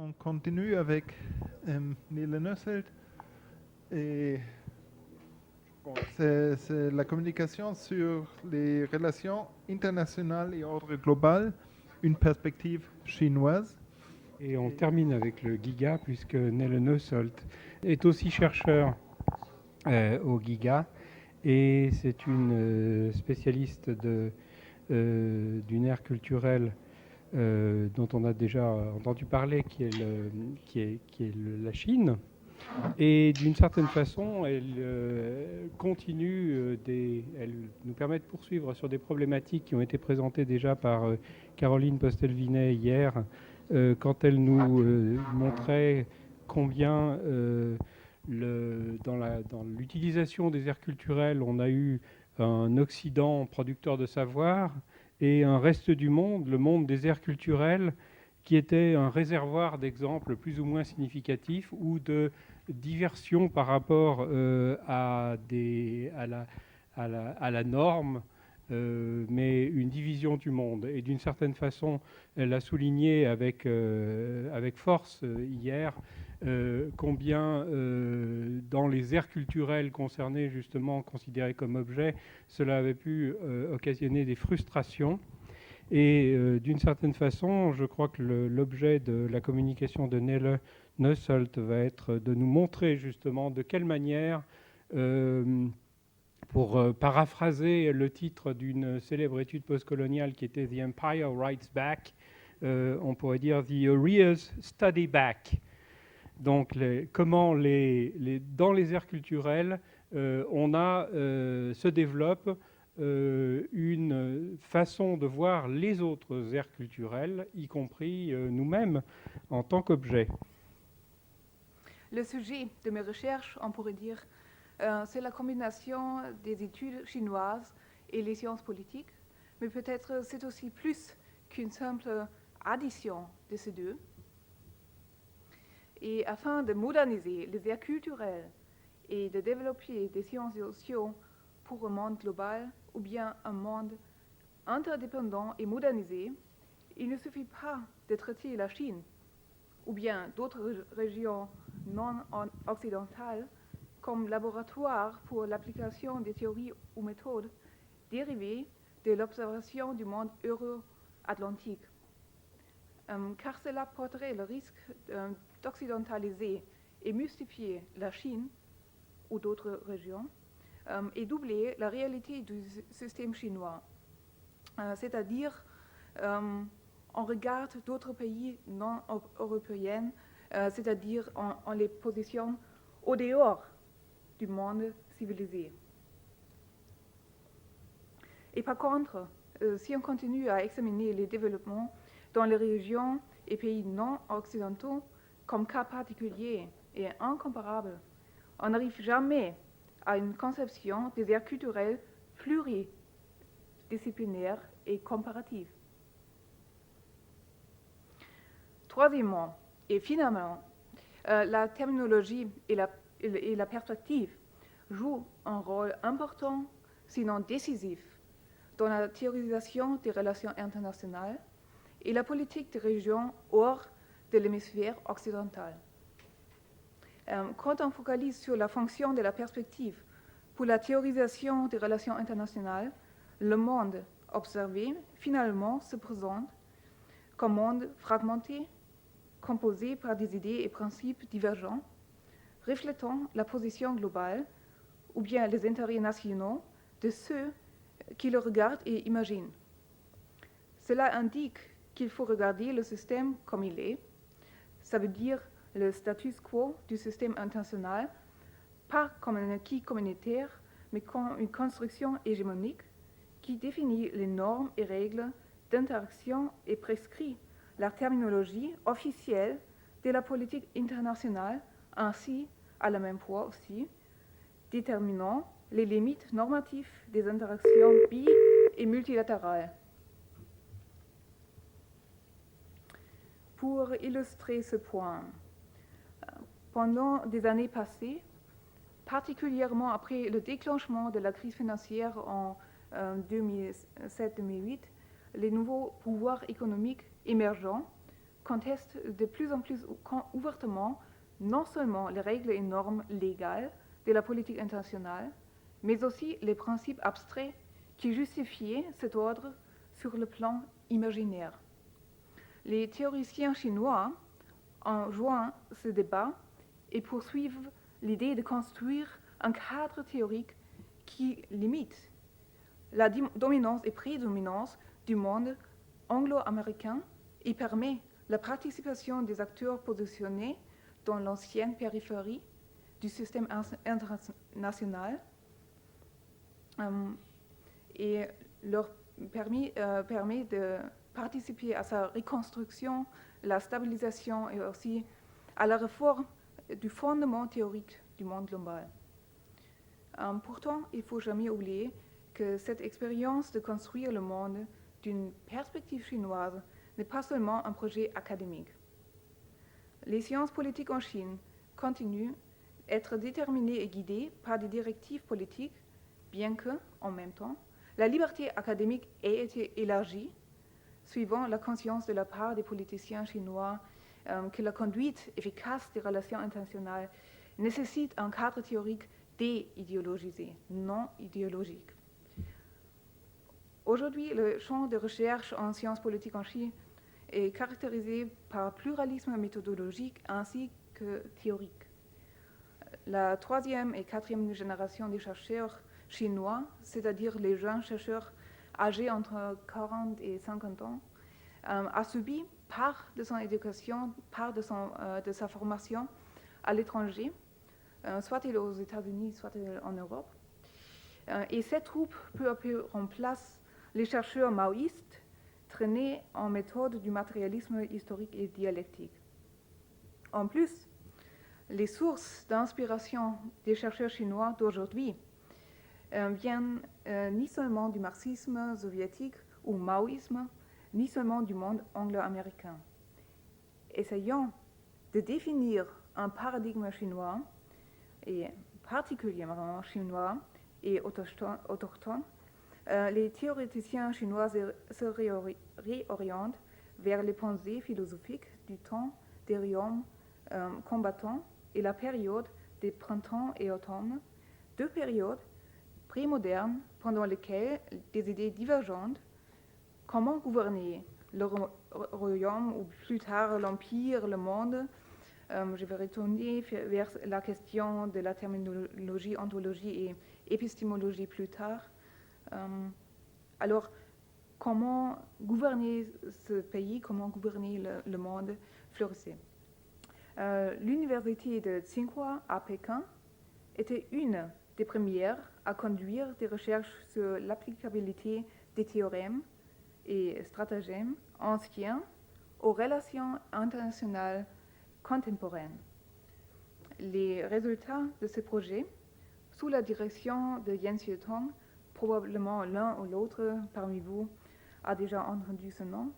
on continue avec Nele Nusselt. Et bon, c'est la communication sur les relations internationales et ordre global, une perspective chinoise. Et on termine avec le GIGA, puisque Nele Nusselt est aussi chercheur au GIGA, et c'est une spécialiste d'une ère culturelle dont on a déjà entendu parler, qui est la Chine. Et d'une certaine façon, elle continue, elle nous permet de poursuivre sur des problématiques qui ont été présentées déjà par Caroline Postel-Vinet hier, quand elle nous montrait combien dans l'utilisation des aires culturelles, on a eu un Occident producteur de savoir et un reste du monde, le monde des aires culturelles, qui était un réservoir d'exemples plus ou moins significatifs ou de diversion par rapport à la norme, mais une division du monde. Et d'une certaine façon, elle a souligné avec force hier combien dans les aires culturelles concernées, justement considérées comme objets, cela avait pu occasionner des frustrations. Et d'une certaine façon, je crois que l'objet de la communication de Nele Nusselt va être de nous montrer justement de quelle manière, pour paraphraser le titre d'une célèbre étude postcoloniale qui était The Empire Writes Back, on pourrait dire The Arrears Study Back. Donc comment dans les aires culturelles, se développe une façon de voir les autres aires culturelles, y compris nous-mêmes en tant qu'objets. Le sujet de mes recherches, on pourrait dire, c'est la combinaison des études chinoises et les sciences politiques, mais peut-être c'est aussi plus qu'une simple addition de ces deux. Et afin de moderniser les aires culturelles et de développer des sciences sociales pour un monde global ou bien un monde interdépendant et modernisé, il ne suffit pas de traiter la Chine ou bien d'autres régions non occidentales comme laboratoire pour l'application des théories ou méthodes dérivées de l'observation du monde euro-atlantique. Car cela porterait le risque d'occidentaliser et mystifier la Chine ou d'autres régions et doubler la réalité du système chinois. C'est-à-dire, on regarde d'autres pays non européens, c'est-à-dire on les positionne au dehors du monde civilisé. Et par contre, si on continue à examiner les développements dans les régions et pays non occidentaux comme cas particuliers et incomparables, on n'arrive jamais à une conception des aires culturelles pluridisciplinaires et comparatives. Troisièmement, et finalement, la terminologie et la perspective jouent un rôle important, sinon décisif, dans la théorisation des relations internationales et la politique des régions hors de l'hémisphère occidental. Quand on focalise sur la fonction de la perspective pour la théorisation des relations internationales, le monde observé finalement se présente comme monde fragmenté, composé par des idées et principes divergents, reflétant la position globale ou bien les intérêts nationaux de ceux qui le regardent et imaginent. Cela indique qu'il faut regarder le système comme il est, ça veut dire le status quo du système international, pas comme un acquis communautaire, mais comme une construction hégémonique qui définit les normes et règles d'interaction et prescrit la terminologie officielle de la politique internationale, ainsi à la même fois aussi, déterminant les limites normatives des interactions bi- et multilatérales. Pour illustrer ce point, pendant des années passées, particulièrement après le déclenchement de la crise financière en 2007-2008, les nouveaux pouvoirs économiques émergents, conteste de plus en plus ouvertement non seulement les règles et normes légales de la politique internationale, mais aussi les principes abstraits qui justifiaient cet ordre sur le plan imaginaire. Les théoriciens chinois enjoignent ce débat et poursuivent l'idée de construire un cadre théorique qui limite la dominance et prédominance du monde anglo-américain et permet la participation des acteurs positionnés dans l'ancienne périphérie du système international et leur permet de participer à sa reconstruction, la stabilisation et aussi à la réforme du fondement théorique du monde global. Pourtant, il ne faut jamais oublier que cette expérience de construire le monde d'une perspective chinoise n'est pas seulement un projet académique. Les sciences politiques en Chine continuent d'être déterminées et guidées par des directives politiques, bien que, en même temps, la liberté académique ait été élargie, suivant la conscience de la part des politiciens chinois que la conduite efficace des relations internationales nécessite un cadre théorique déidéologisé, non idéologique. Aujourd'hui, le champ de recherche en sciences politiques en Chine est caractérisé par pluralisme méthodologique ainsi que théorique. La troisième et quatrième génération des chercheurs chinois, c'est-à-dire les jeunes chercheurs âgés entre 40 et 50 ans, a subi part de son éducation, part de sa formation à l'étranger, soit aux États-Unis, soit en Europe. Et cette troupe peu à peu remplace les chercheurs maoïstes traînés en méthode du matérialisme historique et dialectique. En plus, les sources d'inspiration des chercheurs chinois d'aujourd'hui viennent ni seulement du marxisme soviétique ou maoïsme, ni seulement du monde anglo-américain. Essayant de définir un paradigme chinois, et particulièrement chinois et autochtone, les théoréticiens chinois se réorientent vers les pensées philosophiques du temps des royaumes combattants et la période des printemps et automnes, deux périodes prémodernes pendant lesquelles des idées divergentes, comment gouverner le royaume ou plus tard l'empire, le monde, je vais retourner vers la question de la terminologie, ontologie et épistémologie plus tard. Alors, comment gouverner ce pays, comment gouverner le monde florissait. L'université de Tsinghua à Pékin était une des premières à conduire des recherches sur l'applicabilité des théorèmes et stratagèmes anciens aux relations internationales contemporaines. Les résultats de ce projet, sous la direction de Yan Xietong, probablement l'un ou l'autre parmi vous a déjà entendu ce nom,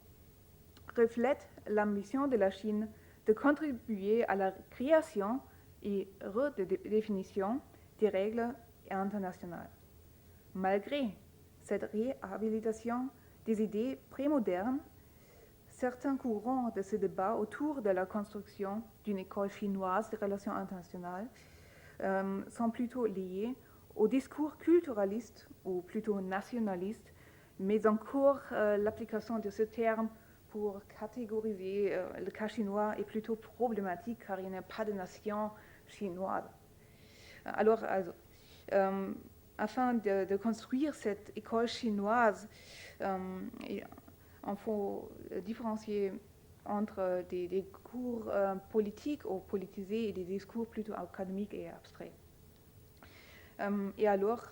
reflètent l'ambition de la Chine de contribuer à la création et redéfinition des règles internationales. Malgré cette réhabilitation des idées prémodernes, certains courants de ce débat autour de la construction d'une école chinoise des relations internationales sont plutôt liés au discours culturaliste ou plutôt nationaliste, mais encore l'application de ce terme pour catégoriser le cas chinois est plutôt problématique car il n'y a pas de nation chinoise. Alors, afin de construire cette école chinoise, il faut différencier entre des cours politiques ou politisés et des discours plutôt académiques et abstraits. Et alors,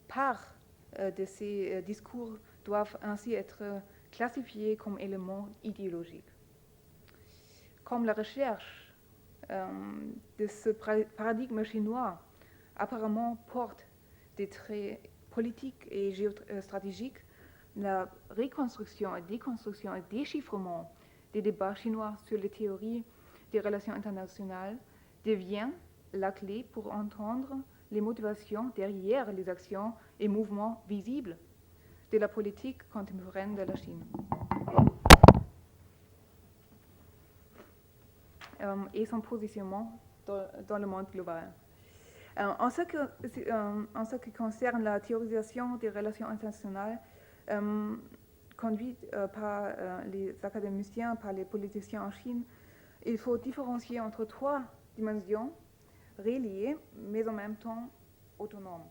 part de ces discours doivent ainsi être classifiés comme éléments idéologiques. Comme la recherche de ce paradigme chinois apparemment porte des traits politiques et géostratégiques, la reconstruction et déconstruction et déchiffrement des débats chinois sur les théories des relations internationales devient la clé pour entendre les motivations derrière les actions et mouvements visibles de la politique contemporaine de la Chine. et son positionnement dans le monde global. En ce qui concerne la théorisation des relations internationales, conduite par les académiciens, par les politiciens en Chine, il faut différencier entre 3 dimensions reliées, mais en même temps autonomes.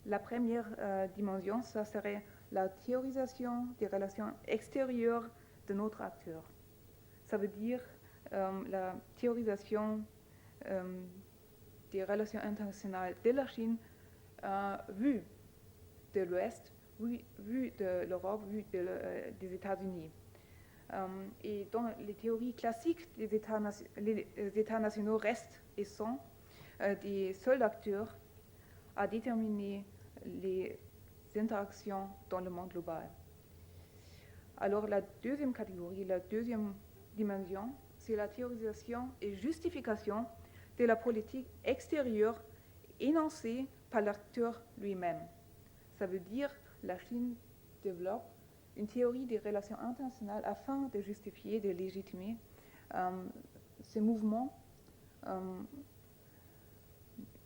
La première dimension, ça serait la théorisation des relations extérieures de notre acteur. Ça veut dire la théorisation des relations internationales de la Chine vue de l'Ouest, vue de l'Europe, vue des États-Unis. Et dans les théories classiques, les États nationaux restent et sont des seuls acteurs à déterminer les interactions dans le monde global. Alors la deuxième catégorie, la deuxième dimension, c'est la théorisation et justification de la politique extérieure énoncée par l'acteur lui-même. Ça veut dire que la Chine développe une théorie des relations internationales afin de justifier, de légitimer ces mouvements,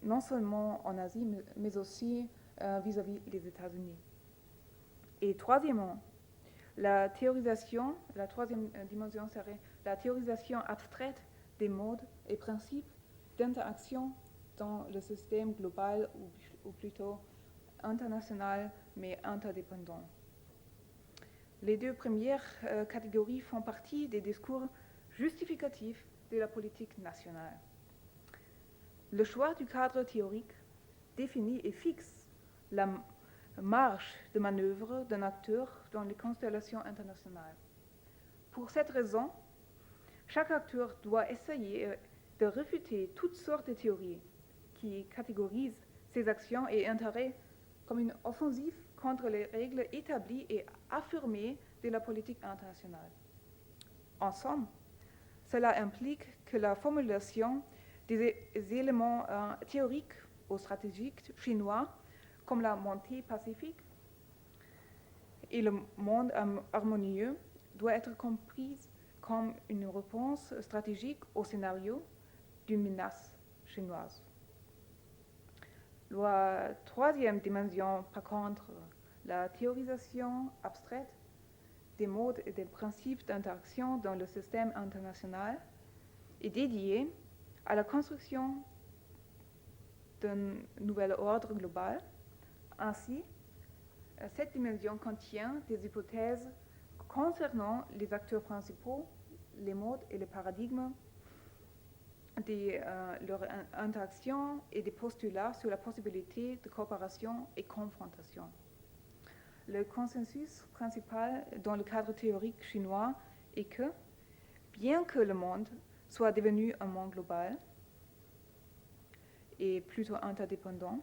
non seulement en Asie, mais aussi vis-à-vis des États-Unis. Et troisièmement, la troisième dimension serait la théorisation abstraite des modes et principes d'interaction dans le système global ou plutôt international mais interdépendant. Les 2 premières catégories font partie des discours justificatifs de la politique nationale. Le choix du cadre théorique définit et fixe la marge de manœuvre d'un acteur dans les constellations internationales. Pour cette raison, chaque acteur doit essayer de réfuter toutes sortes de théories qui catégorisent ses actions et intérêts comme une offensive contre les règles établies et affirmées de la politique internationale. En somme, cela implique que la formulation des éléments théoriques ou stratégiques chinois comme la montée pacifique et le monde harmonieux doit être comprise comme une réponse stratégique au scénario d'une menace chinoise. La troisième dimension, par contre, la théorisation abstraite des modes et des principes d'interaction dans le système international, est dédiée à la construction d'un nouvel ordre global. Ainsi, cette dimension contient des hypothèses concernant les acteurs principaux, les modes et les paradigmes de leur interaction et des postulats sur la possibilité de coopération et confrontation. Le consensus principal dans le cadre théorique chinois est que, bien que le monde soit devenu un monde global et plutôt interdépendant,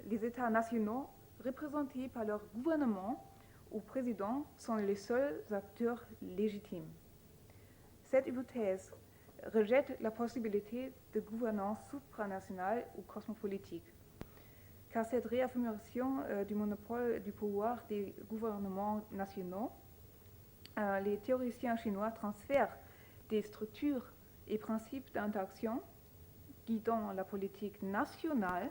les États nationaux représentés par leur gouvernement ou président sont les seuls acteurs légitimes. Cette hypothèse rejette la possibilité de gouvernance supranationale ou cosmopolitique, car cette réaffirmation du monopole du pouvoir des gouvernements nationaux, les théoriciens chinois transfèrent des structures et principes d'interaction guidant la politique nationale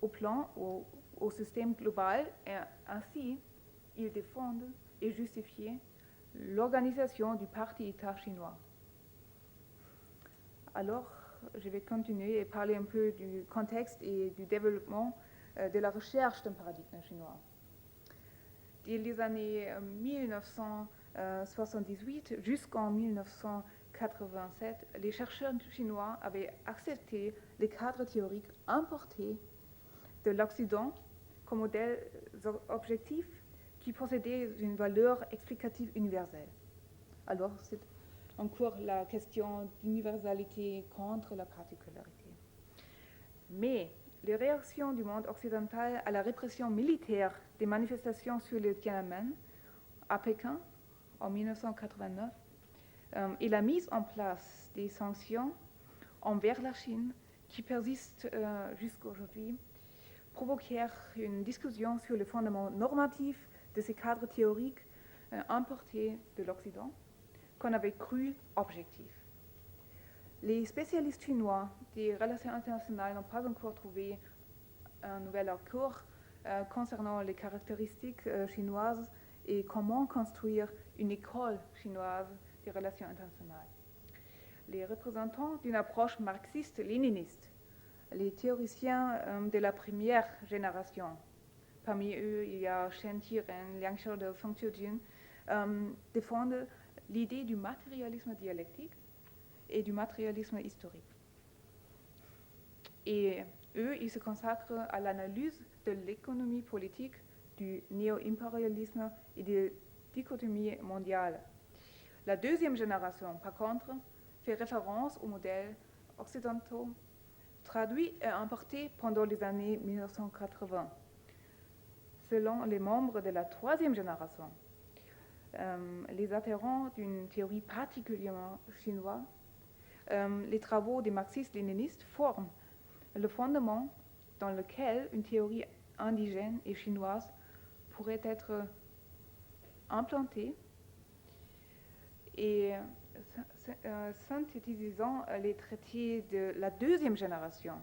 au plan, au système global, et ainsi ils défendent et justifient l'organisation du parti-État chinois. Alors, je vais continuer et parler un peu du contexte et du développement de la recherche d'un paradigme chinois. Dès les années 1978 jusqu'en 1987, les chercheurs chinois avaient accepté les cadres théoriques importés de l'Occident comme modèles objectifs qui possédaient une valeur explicative universelle. Alors, c'est encore la question d'universalité contre la particularité. Mais les réactions du monde occidental à la répression militaire des manifestations sur le Tiananmen à Pékin en 1989 et la mise en place des sanctions envers la Chine qui persistent jusqu'à aujourd'hui provoquèrent une discussion sur le fondement normatif de ces cadres théoriques importés de l'Occident, qu'on avait cru objectifs. Les spécialistes chinois des relations internationales n'ont pas encore trouvé un nouvel accord concernant les caractéristiques chinoises et comment construire une école chinoise des relations internationales. Les représentants d'une approche marxiste-léniniste, les théoriciens de la première génération, parmi eux il y a Shen Qiren, Liang Xiaodou, Feng Qiujun, défendent l'idée du matérialisme dialectique et du matérialisme historique. Et eux, ils se consacrent à l'analyse de l'économie politique, du néo-impérialisme et des dichotomies mondiales. La deuxième génération, par contre, fait référence aux modèles occidentaux traduits et importés pendant les années 1980. Selon les membres de la troisième génération, les adhérents d'une théorie particulièrement chinoise, les travaux des marxistes-léninistes forment le fondement dans lequel une théorie indigène et chinoise pourrait être implantée et synthétisant les traités de la deuxième génération.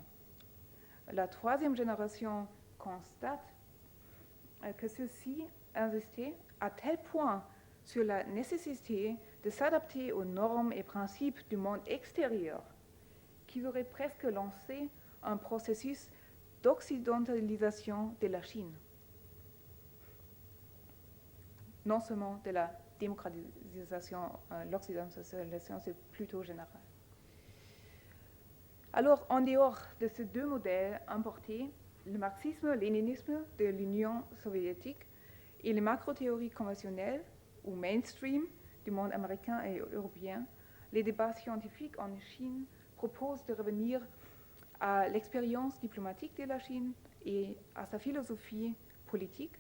La troisième génération constate que ceux-ci insistaient à tel point sur la nécessité de s'adapter aux normes et principes du monde extérieur qu'ils auraient presque lancé un processus d'occidentalisation de la Chine. Non seulement de la démocratisation, l'occidentalisation, c'est plutôt général. Alors, en dehors de ces deux modèles importés, le marxisme-léninisme de l'Union soviétique et les macrothéories conventionnelles ou mainstream du monde américain et européen, les débats scientifiques en Chine proposent de revenir à l'expérience diplomatique de la Chine et à sa philosophie politique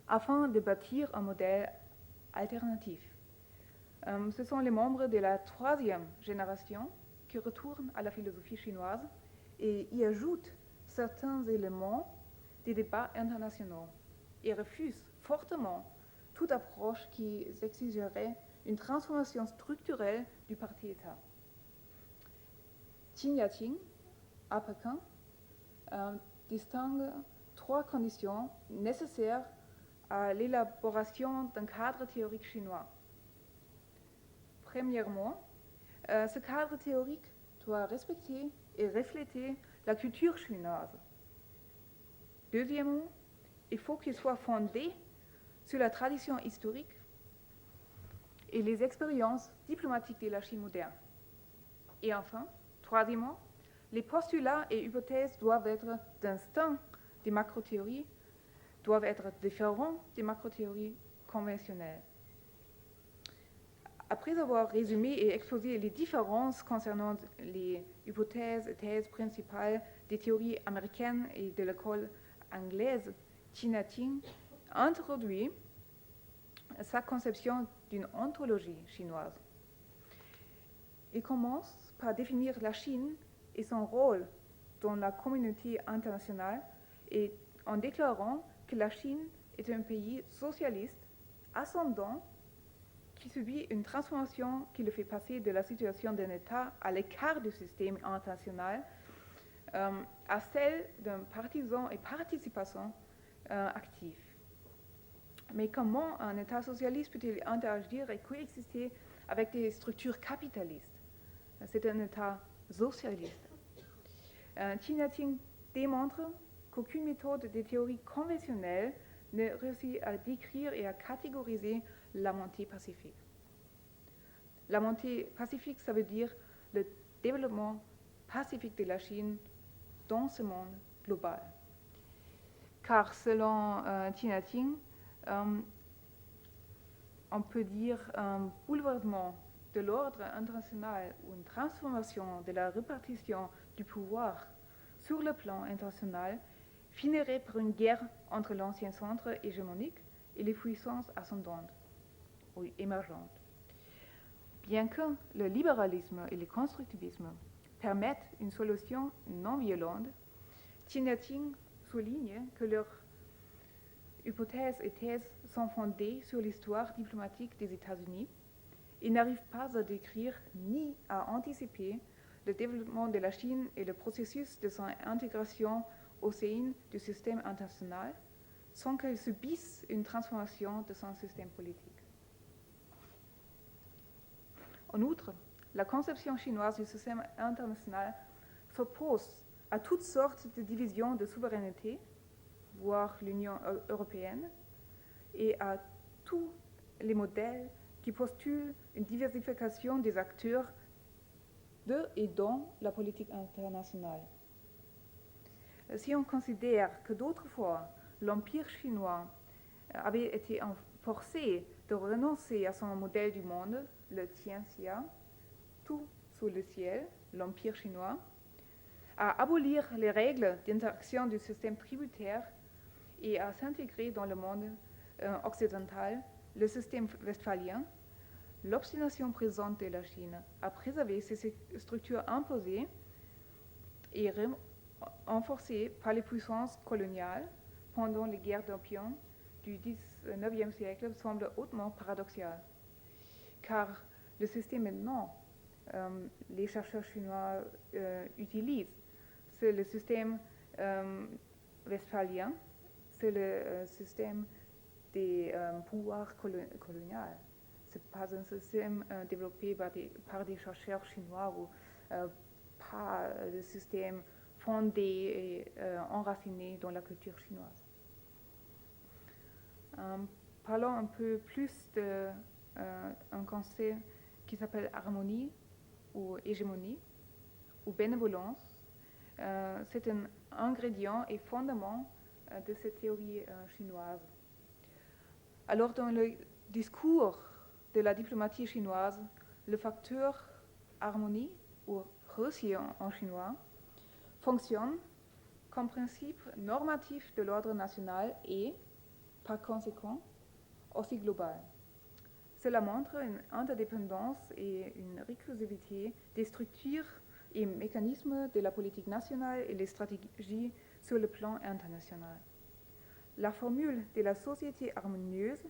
afin de bâtir un modèle alternatif. Ce sont les membres de la troisième génération qui retournent à la philosophie chinoise et y ajoutent certains éléments des débats internationaux et refusent fortement toute approche qui exigerait une transformation structurelle du parti-État. Qin Yaqing, à Pékin, distingue trois conditions nécessaires à l'élaboration d'un cadre théorique chinois. Premièrement, ce cadre théorique doit respecter et refléter la culture chinoise. Deuxièmement, il faut qu'il soit fondé sur la tradition historique et les expériences diplomatiques de la Chine moderne. Et enfin, troisièmement, les postulats et hypothèses doivent être distincts des macrothéories, doivent être différents des macrothéories conventionnelles. Après avoir résumé et exposé les différences concernant les hypothèses et thèses principales des théories américaines et de l'école anglaise, Qin Yaqing introduit sa conception d'une ontologie chinoise. Il commence par définir la Chine et son rôle dans la communauté internationale et en déclarant que la Chine est un pays socialiste ascendant qui subit une transformation qui le fait passer de la situation d'un État à l'écart du système international à celle d'un partisan et participation active. Mais comment un État socialiste peut-il interagir et coexister avec des structures capitalistes? C'est un État socialiste. Qin Yaqing démontre qu'aucune méthode des théories conventionnelles ne réussit à décrire et à catégoriser la montée pacifique. La montée pacifique, ça veut dire le développement pacifique de la Chine dans ce monde global. Car selon Qin Yaqing, on peut dire un bouleversement de l'ordre international ou une transformation de la répartition du pouvoir sur le plan international finirait par une guerre entre l'ancien centre hégémonique et les puissances ascendantes ou émergentes. Bien que le libéralisme et le constructivisme permettent une solution non violente, Qin Yaqing souligne que leur hypothèses et thèses sont fondées sur l'histoire diplomatique des États-Unis et n'arrivent pas à décrire ni à anticiper le développement de la Chine et le processus de son intégration au sein du système international sans qu'elle subisse une transformation de son système politique. En outre, la conception chinoise du système international s'oppose à toutes sortes de divisions de souveraineté, voire l'Union européenne, et à tous les modèles qui postulent une diversification des acteurs de et dans la politique internationale. Si on considère que d'autrefois l'Empire chinois avait été forcé de renoncer à son modèle du monde, le Tianxia, tout sous le ciel, l'Empire chinois, à abolir les règles d'interaction du système tributaire et à s'intégrer dans le monde occidental, le système westphalien, l'obstination présente de la Chine à préserver ces structures imposées et renforcées par les puissances coloniales pendant les guerres d'opium du XIXe siècle semble hautement paradoxal. Car le système maintenant, les chercheurs chinois utilisent, c'est le système westphalien, c'est le système des pouvoirs coloniaux. Ce n'est pas un système développé par des chercheurs chinois ou pas le système fondé et enraciné dans la culture chinoise. Parlons un peu plus d'un concept qui s'appelle harmonie ou hégémonie ou bénévolence. C'est un ingrédient et fondement de cette théorie chinoise. Alors, dans le discours de la diplomatie chinoise, le facteur harmonie, ou rexi en chinois, fonctionne comme principe normatif de l'ordre national et, par conséquent, aussi global. Cela montre une interdépendance et une récursivité des structures et mécanismes de la politique nationale et les stratégies sur le plan international. La formule de la société harmonieuse,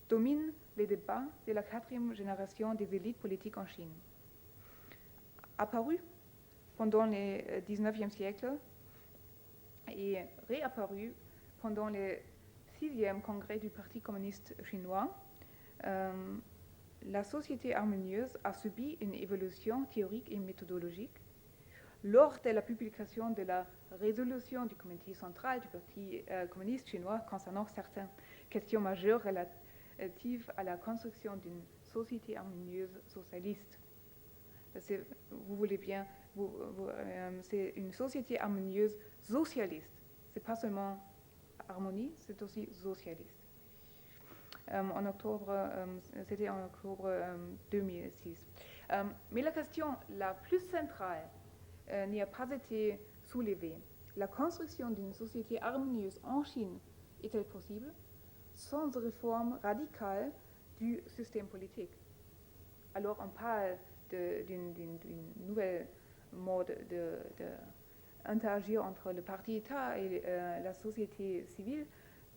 domine les débats de la 4e génération des élites politiques en Chine. Apparue pendant le XIXe siècle et réapparue pendant le 6e congrès du Parti communiste chinois, la société harmonieuse a subi une évolution théorique et méthodologique. Lors de la publication de la résolution du comité central du Parti communiste chinois concernant certaines questions majeures relatives à la construction d'une société harmonieuse socialiste. Vous voulez bien, c'est une société harmonieuse socialiste. C'est pas seulement harmonie, c'est aussi socialiste. C'était en octobre 2006. Mais la question la plus centrale n'y a pas été soulevée. La construction d'une société harmonieuse en Chine est-elle possible sans réforme radicale du système politique? Alors on parle d'une nouvelle mode d'interagir entre le parti-État et la société civile,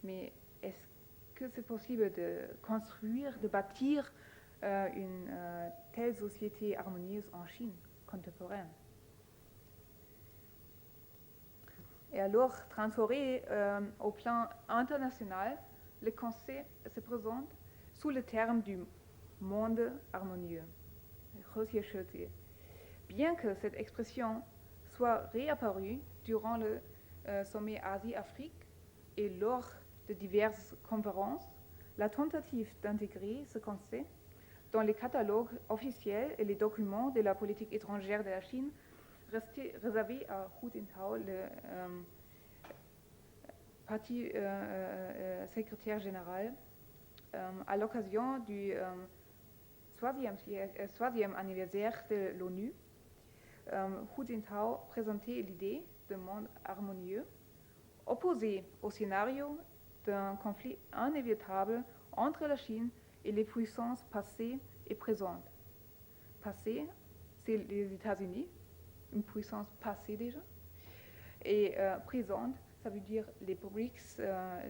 mais est-ce que c'est possible de construire, de bâtir une telle société harmonieuse en Chine contemporaine? Et alors, transféré au plan international, le concept se présente sous le terme du monde harmonieux. Bien que cette expression soit réapparue durant le sommet Asie-Afrique et lors de diverses conférences, la tentative d'intégrer ce concept dans les catalogues officiels et les documents de la politique étrangère de la Chine restait réservée à Hu Jintao, le parti secrétaire général, à l'occasion du 60e anniversaire de l'ONU. Hu Jintao présentait l'idée d'un monde harmonieux, opposé au scénario d'un conflit inévitable entre la Chine et les puissances passées et présentes. Passées, c'est les États-Unis, une puissance passée déjà, et présente, ça veut dire les BRICS,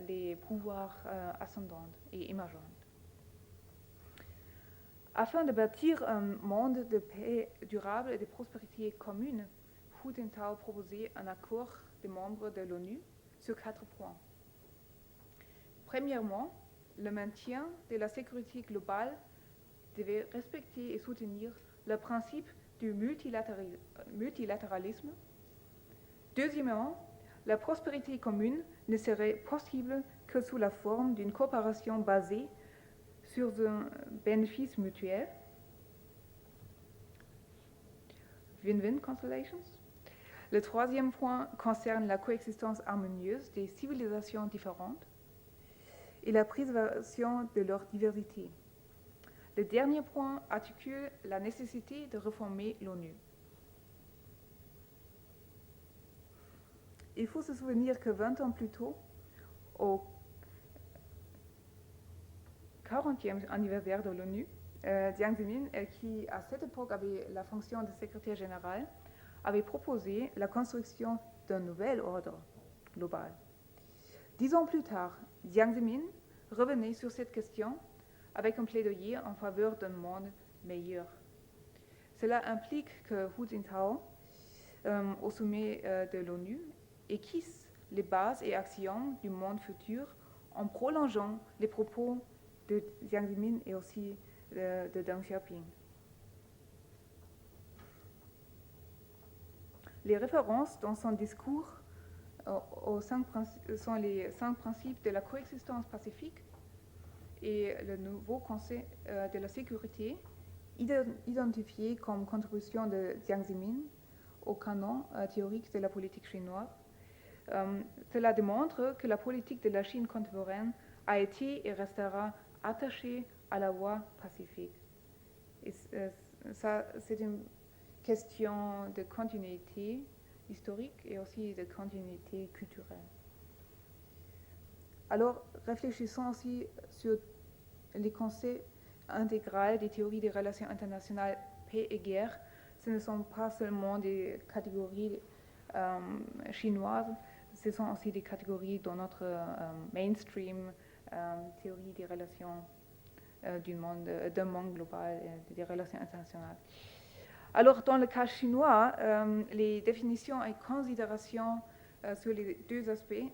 les pouvoirs ascendants et émergents. Afin de bâtir un monde de paix durable et de prospérité commune, Hu Jintao proposait un accord des membres de l'ONU sur 4 points. Premièrement, le maintien de la sécurité globale devait respecter et soutenir le principe du multilatéralisme. Deuxièmement, la prospérité commune ne serait possible que sous la forme d'une coopération basée sur un bénéfice mutuel. Win-win constellations. Le troisième point concerne la coexistence harmonieuse des civilisations différentes et la préservation de leur diversité. Le dernier point articule la nécessité de réformer l'ONU. Il faut se souvenir que 20 ans plus tôt, au 40e anniversaire de l'ONU, Jiang Zemin, qui à cette époque avait la fonction de secrétaire général, avait proposé la construction d'un nouvel ordre global. 10 ans plus tard, Jiang Zemin revenait sur cette question avec un plaidoyer en faveur d'un monde meilleur. Cela implique que Hu Jintao, au sommet de l'ONU, esquisse les bases et actions du monde futur en prolongeant les propos de Jiang Zemin et aussi de Deng Xiaoping. Les références dans son discours sont les 5 principes de la coexistence pacifique et le nouveau concept de la sécurité, identifié comme contribution de Jiang Zemin au canon théorique de la politique chinoise. Cela démontre que la politique de la Chine contemporaine a été et restera attachée à la voie pacifique. Et ça, c'est une question de continuité historique et aussi de continuité culturelle. Alors, réfléchissons aussi sur les concepts intégraux des théories des relations internationales paix et guerre. Ce ne sont pas seulement des catégories chinoises, ce sont aussi des catégories dans notre mainstream théorie des relations d'un monde global, des relations internationales. Alors, dans le cas chinois, les définitions et considérations sur les 2 aspects,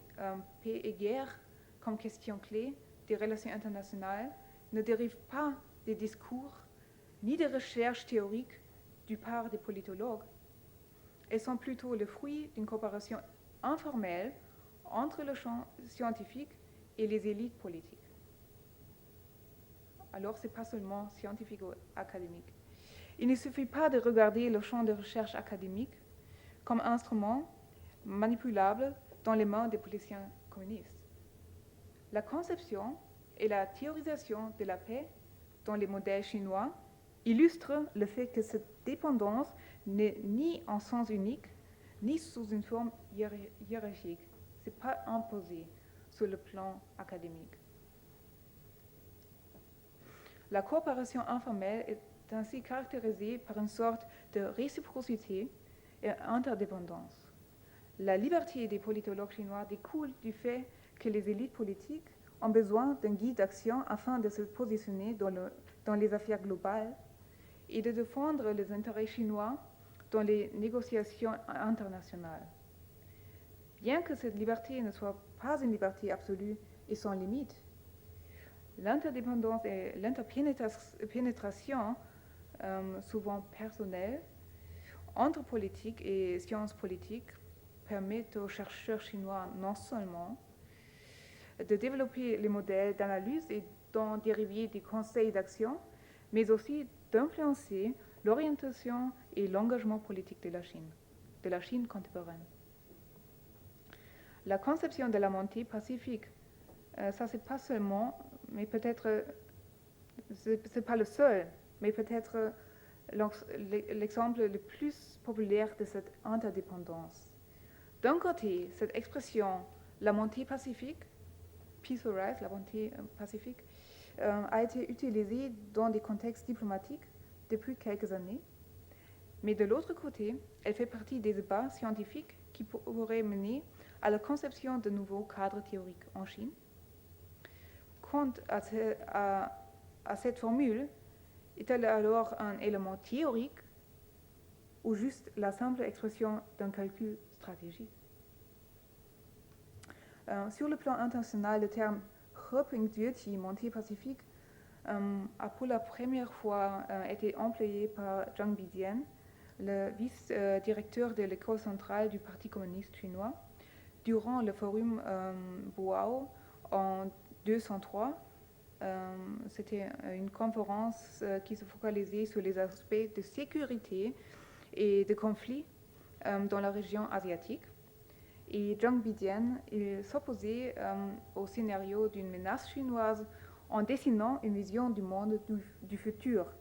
paix et guerre, comme question clé des relations internationales, ne dérivent pas des discours ni des recherches théoriques du part des politologues. Elles sont plutôt le fruit d'une coopération informelle entre le champ scientifique et les élites politiques. Alors, ce n'est pas seulement scientifique ou académique. Il ne suffit pas de regarder le champ de recherche académique comme instrument manipulable dans les mains des politiciens communistes. La conception et la théorisation de la paix dans les modèles chinois illustrent le fait que cette dépendance n'est ni en sens unique, ni sous une forme hiérarchique. Ce n'est pas imposé sur le plan académique. La coopération informelle est ainsi caractérisée par une sorte de réciprocité et interdépendance. La liberté des politologues chinois découle du fait que les élites politiques ont besoin d'un guide d'action afin de se positionner dans les affaires globales et de défendre les intérêts chinois dans les négociations internationales. Bien que cette liberté ne soit pas une liberté absolue et sans limite, l'interdépendance et l'interpénétration, souvent personnelle, entre politique et sciences politiques permettent aux chercheurs chinois non seulement de développer les modèles d'analyse et d'en dériver des conseils d'action, mais aussi d'influencer l'orientation et l'engagement politique de la Chine contemporaine. La conception de la montée pacifique, ça c'est pas seulement, mais peut-être, c'est pas le seul, mais peut-être l'exemple le plus populaire de cette interdépendance. D'un côté, cette expression, la montée pacifique, peaceful rise, la montée pacifique, a été utilisée dans des contextes diplomatiques depuis quelques années, mais de l'autre côté, elle fait partie des débats scientifiques qui pourraient mener à la conception de nouveaux cadres théoriques en Chine. Quant à cette formule, est-elle alors un élément théorique ou juste la simple expression d'un calcul stratégique? Sur le plan international, le terme Heping-Duety, montée pacifique, a pour la première fois été employé par Zhang Bidian, le vice-directeur de l'école centrale du Parti communiste chinois, durant le forum Boao en 203. C'était une conférence qui se focalisait sur les aspects de sécurité et de conflits dans la région asiatique. Et Zhang Bidian s'opposait au scénario d'une menace chinoise en dessinant une vision du monde du futur.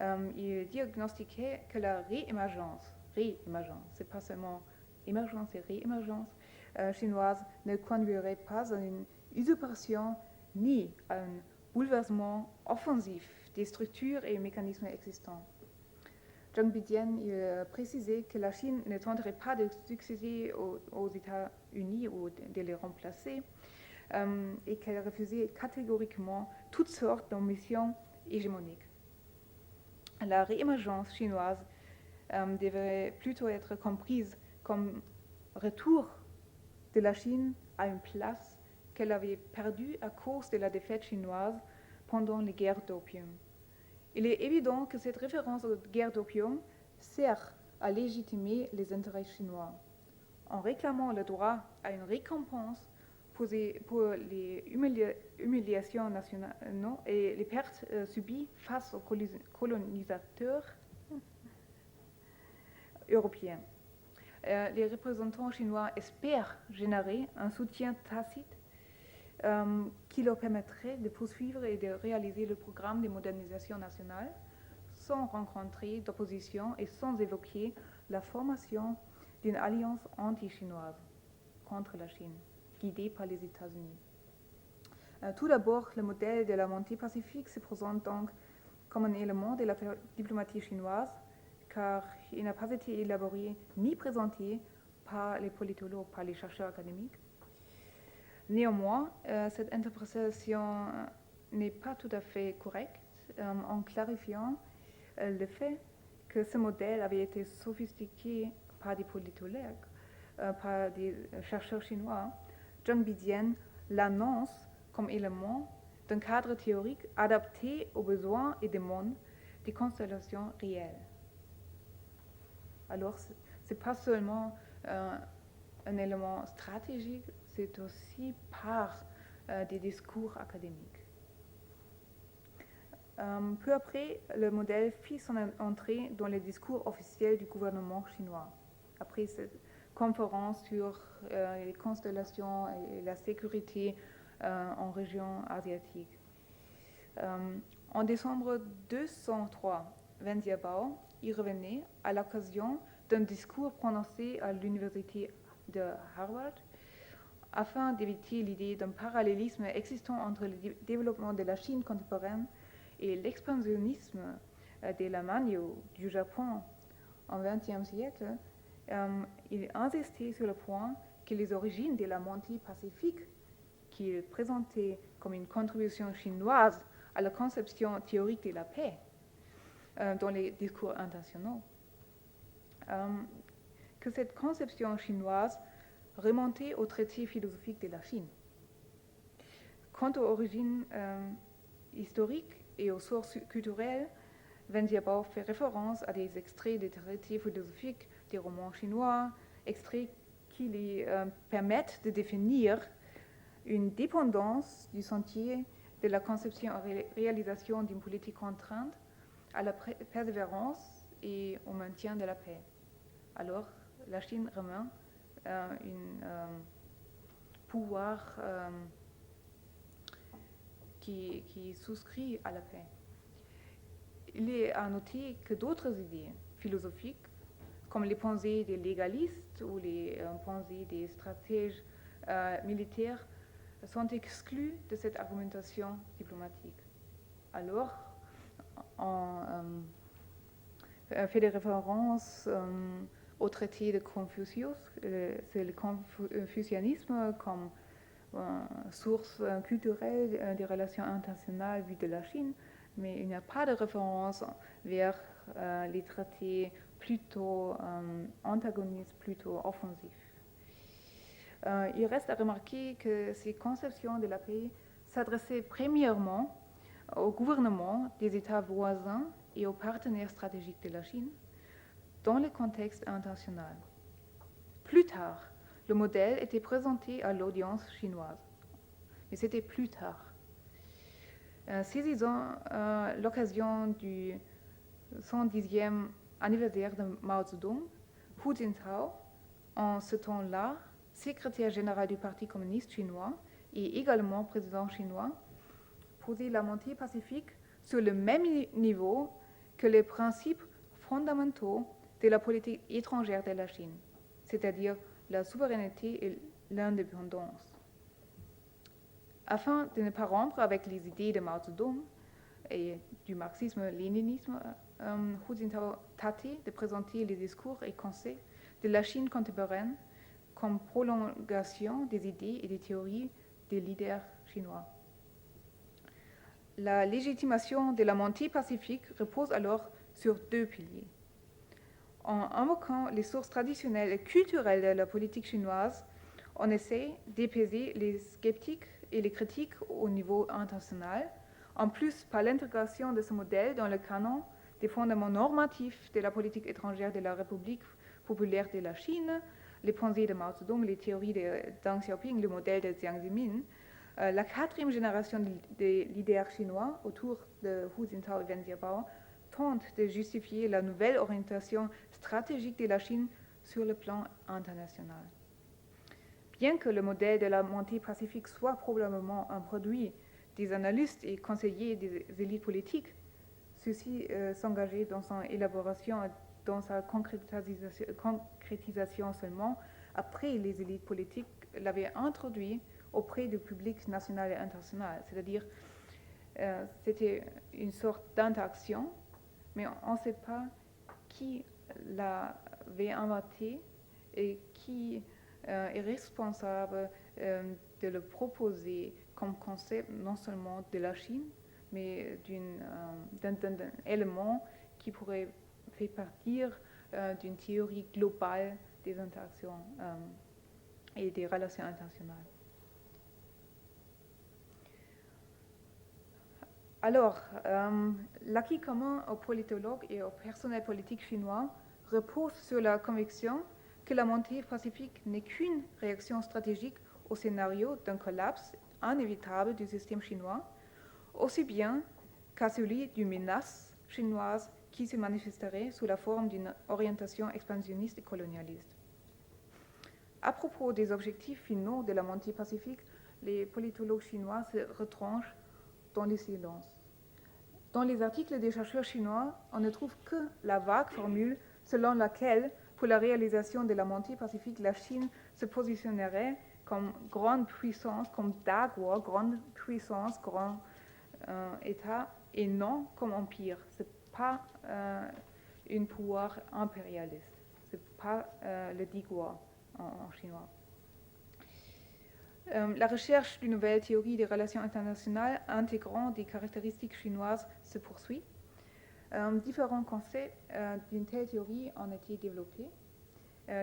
Il diagnostiquait que la réémergence, c'est pas seulement émergence, c'est réémergence chinoise, ne conduirait pas à une usurpation ni à un bouleversement offensif des structures et mécanismes existants. Zhang Bidian précisait que la Chine ne tenterait pas de succéder aux États-Unis ou de les remplacer et qu'elle refusait catégoriquement toutes sortes d'ambitions hégémoniques. La réémergence chinoise devrait plutôt être comprise comme retour de la Chine à une place qu'elle avait perdue à cause de la défaite chinoise pendant les guerres d'opium. Il est évident que cette référence aux guerres d'opium sert à légitimer les intérêts chinois. En réclamant le droit à une récompense pour les humiliations nationales et les pertes subies face aux colonisateurs européens. Les représentants chinois espèrent générer un soutien tacite qui leur permettrait de poursuivre et de réaliser le programme de modernisation nationale sans rencontrer d'opposition et sans évoquer la formation d'une alliance anti-chinoise contre la Chine, guidée par les États-Unis. Tout d'abord, le modèle de la montée pacifique se présente donc comme un élément de la diplomatie chinoise, car il n'a pas été élaboré ni présenté par les politologues, par les chercheurs académiques. Néanmoins, cette interprétation n'est pas tout à fait correcte en clarifiant le fait que ce modèle avait été sophistiqué par des politologues, par des chercheurs chinois. Zhang Bidian l'annonce comme élément d'un cadre théorique adapté aux besoins et demandes des constellations réelles. Alors, ce n'est pas seulement un élément stratégique, c'est aussi par des discours académiques. Peu après, le modèle fit son entrée dans les discours officiels du gouvernement chinois. Après cette conférence sur les constellations et la sécurité en région asiatique. En décembre 203, Wen Jiabao y revenait à l'occasion d'un discours prononcé à l'université de Harvard afin d'éviter l'idée d'un parallélisme existant entre le développement de la Chine contemporaine et l'expansionnisme de l'Allemagne ou du Japon au XXe siècle. Il insistait sur le point que les origines de la montée pacifique, qu'il présentait comme une contribution chinoise à la conception théorique de la paix dans les discours internationaux, que cette conception chinoise remontait au traité philosophique de la Chine. Quant aux origines historiques et aux sources culturelles, Wen Jiabao fait référence à des extraits des traités philosophiques des romans chinois, extraits qui lui permettent de définir une dépendance du sentier de la conception et réalisation d'une politique contrainte à la persévérance et au maintien de la paix. Alors, la Chine remet un pouvoir qui souscrit à la paix. Il est à noter que d'autres idées philosophiques, comme les pensées des légalistes ou les pensées des stratèges militaires, sont exclues de cette argumentation diplomatique. Alors, on fait des références au traité de Confucius. C'est le confucianisme comme source culturelle des relations internationales vues de la Chine, mais il n'y a pas de référence vers les traités plutôt antagonistes, plutôt offensifs. Il reste à remarquer que ces conceptions de la paix s'adressaient premièrement au gouvernement des États voisins et aux partenaires stratégiques de la Chine dans le contexte international. Plus tard, le modèle était présenté à l'audience chinoise, mais c'était plus tard. Saisissant l'occasion du 110e anniversaire de Mao Zedong, Hu Jintao, en ce temps-là, secrétaire général du Parti communiste chinois et également président chinois, posait la montée pacifique sur le même niveau que les principes fondamentaux de la politique étrangère de la Chine, c'est-à-dire la souveraineté et l'indépendance. Afin de ne pas rompre avec les idées de Mao Zedong et du marxisme-léninisme, Hu Jintao tâtait de présenter les discours et conseils de la Chine contemporaine comme prolongation des idées et des théories des leaders chinois. La légitimation de la montée pacifique repose alors sur deux piliers. En invoquant les sources traditionnelles et culturelles de la politique chinoise, on essaie d'apaiser les sceptiques et les critiques au niveau international, en plus par l'intégration de ce modèle dans le canon des fondements normatifs de la politique étrangère de la République populaire de la Chine, les pensées de Mao Zedong, les théories de Deng Xiaoping, le modèle de Jiang Zemin. La quatrième génération des leaders chinois autour de Hu Jintao et Wen Jiabao tente de justifier la nouvelle orientation stratégique de la Chine sur le plan international. Bien que le modèle de la montée pacifique soit probablement un produit des analystes et conseillers des élites politiques, ceux-ci s'engageaient dans son élaboration et dans sa concrétisation seulement après les élites politiques l'avaient introduit auprès du public national et international. C'est-à-dire, c'était une sorte d'interaction, mais on ne sait pas qui l'avait inventé et qui est responsable de le proposer comme concept non seulement de la Chine, mais d'un élément qui pourrait faire partir d'une théorie globale des interactions et des relations internationales. Alors, l'acquis commun aux politologues et au personnel politique chinois repose sur la conviction que la montée pacifique n'est qu'une réaction stratégique au scénario d'un collapse inévitable du système chinois, aussi bien qu'à celui d'une menace chinoise qui se manifesterait sous la forme d'une orientation expansionniste et colonialiste. À propos des objectifs finaux de la montée pacifique, les politologues chinois se retranchent dans le silence. Dans les articles des chercheurs chinois, on ne trouve que la vague formule selon laquelle, pour la réalisation de la montée pacifique, la Chine se positionnerait comme grande puissance, comme Daguo, grande puissance, grand État, et non comme empire. Ce n'est pas un pouvoir impérialiste, ce n'est pas le Diguo en chinois. La recherche d'une nouvelle théorie des relations internationales intégrant des caractéristiques chinoises se poursuit. Différents concepts d'une telle théorie ont été développés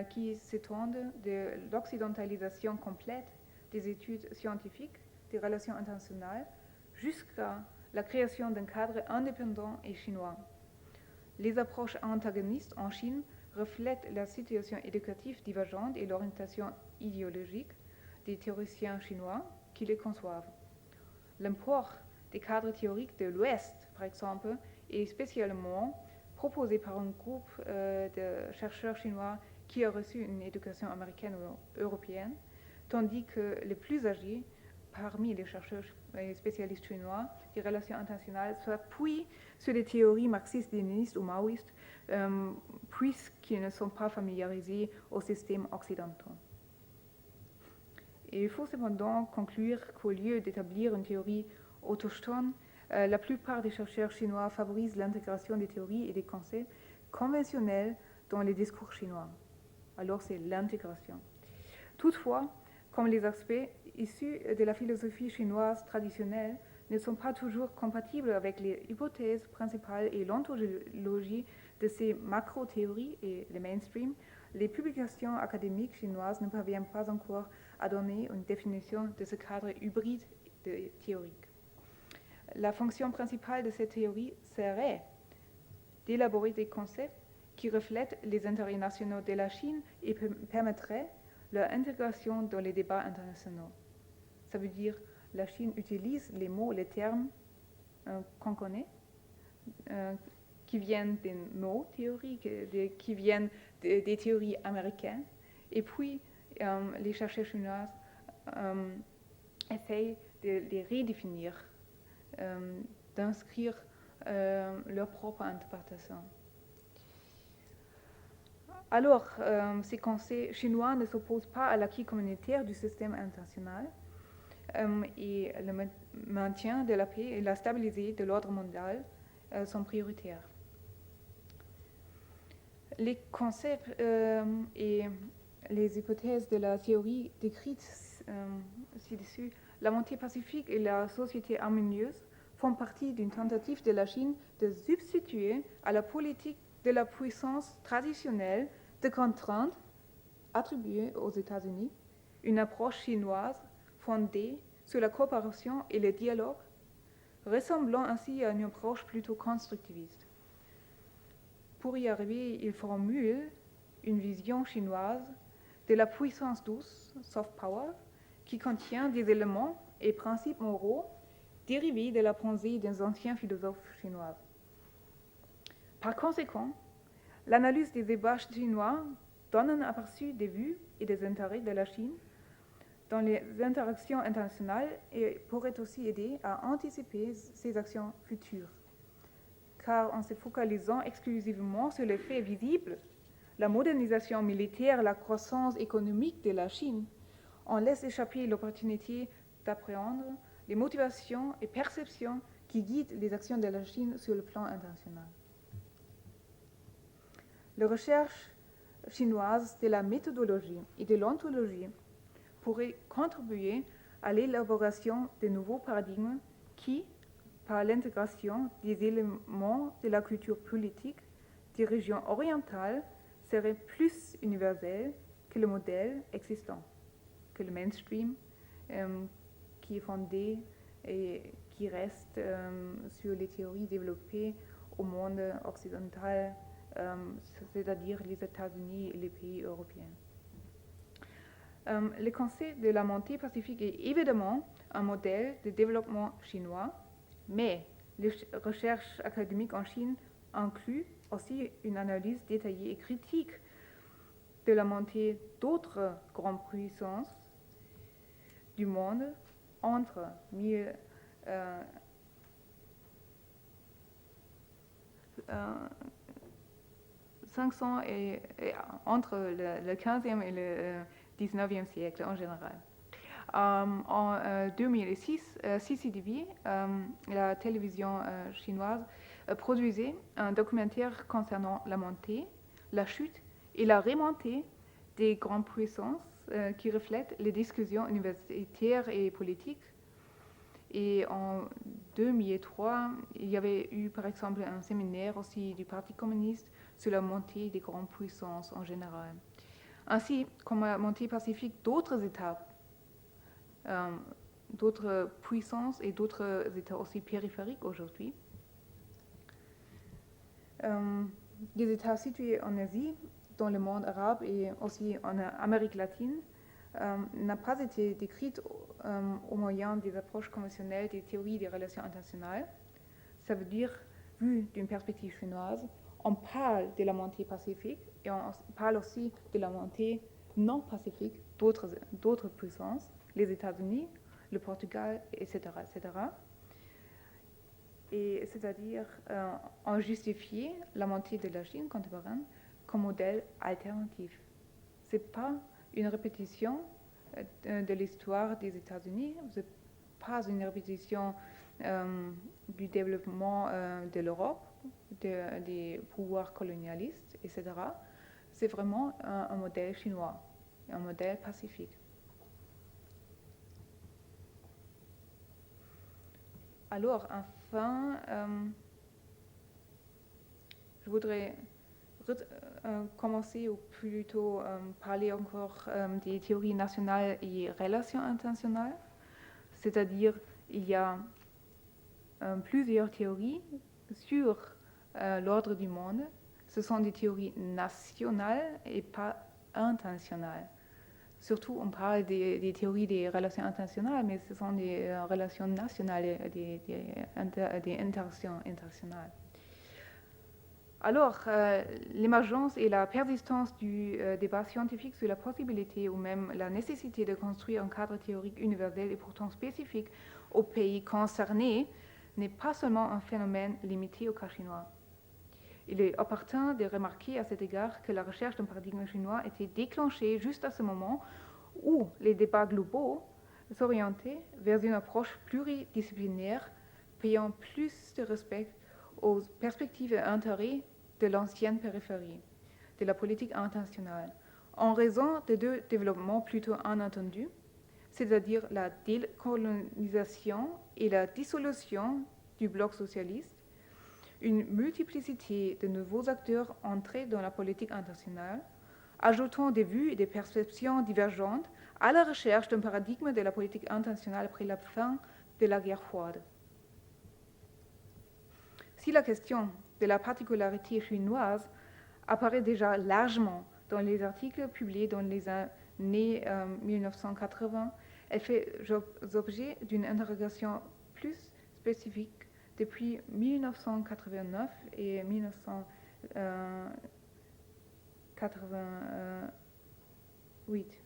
qui s'étendent de l'occidentalisation complète des études scientifiques des relations internationales jusqu'à la création d'un cadre indépendant et chinois. Les approches antagonistes en Chine reflètent la situation éducative divergente et l'orientation idéologique des théoriciens chinois qui les conçoivent. L'import des cadres théoriques de l'Ouest, par exemple, est spécialement proposé par un groupe de chercheurs chinois qui a reçu une éducation américaine ou européenne, tandis que les plus âgés parmi les chercheurs et spécialistes chinois des relations internationales s'appuient sur les théories marxistes-léninistes ou maoïstes, puisqu'ils ne sont pas familiarisés aux systèmes occidentaux. Et il faut cependant conclure qu'au lieu d'établir une théorie autochtone, la plupart des chercheurs chinois favorisent l'intégration des théories et des concepts conventionnels dans les discours chinois. alors c'est l'intégration. Toutefois, comme les aspects issus de la philosophie chinoise traditionnelle ne sont pas toujours compatibles avec les hypothèses principales et l'ontologie de ces macro-théories et le mainstream, les publications académiques chinoises ne parviennent pas encore à donner une définition de ce cadre hybride théorique. La fonction principale de cette théorie serait d'élaborer des concepts qui reflètent les intérêts nationaux de la Chine et permettraient leur intégration dans les débats internationaux. Ça veut dire la Chine utilise les mots, les termes qu'on connaît, qui viennent de nos théories, qui viennent des théories américaines, et puis les chercheurs chinois essayent de les redéfinir, d'inscrire leur propre interprétation. Alors, ces concepts chinois ne s'opposent pas à l'acquis communautaire du système international et le maintien de la paix et la stabilité de l'ordre mondial sont prioritaires. Les concepts et les hypothèses de la théorie décrites ci-dessus, la montée pacifique et la société harmonieuse font partie d'une tentative de la Chine de substituer à la politique de la puissance traditionnelle de contrainte attribuée aux États-Unis une approche chinoise fondée sur la coopération et le dialogue, ressemblant ainsi à une approche plutôt constructiviste. Pour y arriver, il formule une vision chinoise de la puissance douce, soft power, qui contient des éléments et principes moraux dérivés de la pensée des anciens philosophes chinois. Par conséquent, l'analyse des débats chinois donne un aperçu des vues et des intérêts de la Chine dans les interactions internationales et pourrait aussi aider à anticiper ses actions futures. Car en se focalisant exclusivement sur les faits visibles, la modernisation militaire, la croissance économique de la Chine, on laisse échapper l'opportunité d'appréhender les motivations et perceptions qui guident les actions de la Chine sur le plan international. La recherche chinoise de la méthodologie et de l'ontologie pourrait contribuer à l'élaboration de nouveaux paradigmes qui, par l'intégration des éléments de la culture politique des régions orientales, seraient plus universels que le modèle existant, que le mainstream qui est fondé et qui reste sur les théories développées au monde occidental, c'est-à-dire les États-Unis et les pays européens. Le concept de la montée pacifique est évidemment un modèle de développement chinois, mais les recherches académiques en Chine incluent aussi une analyse détaillée et critique de la montée d'autres grandes puissances du monde entre entre le 15e et le 19e siècle en général. En 2006, CCTV, la télévision chinoise, produisait un documentaire concernant la montée, la chute et la remontée des grandes puissances qui reflètent les discussions universitaires et politiques. Et en 2003, il y avait eu par exemple un séminaire aussi du Parti communiste sur la montée des grandes puissances en général. Ainsi, comme la montée pacifique d'autres États, d'autres puissances et d'autres États aussi périphériques aujourd'hui. Des États situés en Asie, dans le monde arabe et aussi en Amérique latine, n'a pas été décrite au moyen des approches conventionnelles des théories des relations internationales. Ça veut dire, vu d'une perspective chinoise, on parle de la montée pacifique et on parle aussi de la montée non pacifique d'autres puissances, les États-Unis, le Portugal, etc. etc. Et c'est-à-dire, on justifie la montée de la Chine contemporaine comme modèle alternatif. Ce n'est pas une répétition de l'histoire des États-Unis, ce n'est pas une répétition du développement de l'Europe, des pouvoirs colonialistes, etc. c'est vraiment un modèle chinois, un modèle pacifique. Alors, enfin, je voudrais commencer, ou plutôt parler encore des théories nationales et relations internationales. C'est-à-dire, il y a plusieurs théories sur l'ordre du monde. Ce sont des théories nationales et pas internationales. Surtout, on parle des théories des relations internationales, mais ce sont des relations nationales et des interactions internationales. Alors, l'émergence et la persistance du débat scientifique sur la possibilité ou même la nécessité de construire un cadre théorique universel et pourtant spécifique aux pays concernés n'est pas seulement un phénomène limité au cas chinois. Il est opportun de remarquer à cet égard que la recherche d'un paradigme chinois était déclenchée juste à ce moment où les débats globaux s'orientaient vers une approche pluridisciplinaire payant plus de respect aux perspectives et intérêts de l'ancienne périphérie de la politique internationale, en raison de deux développements plutôt inattendus, c'est-à-dire la décolonisation et la dissolution du bloc socialiste, une multiplicité de nouveaux acteurs entrés dans la politique internationale, ajoutant des vues et des perceptions divergentes à la recherche d'un paradigme de la politique internationale après la fin de la guerre froide. Si la question de la particularité chinoise apparaît déjà largement dans les articles publiés dans les années 1980, elle fait l'objet d'une interrogation plus spécifique depuis 1989 et 1988.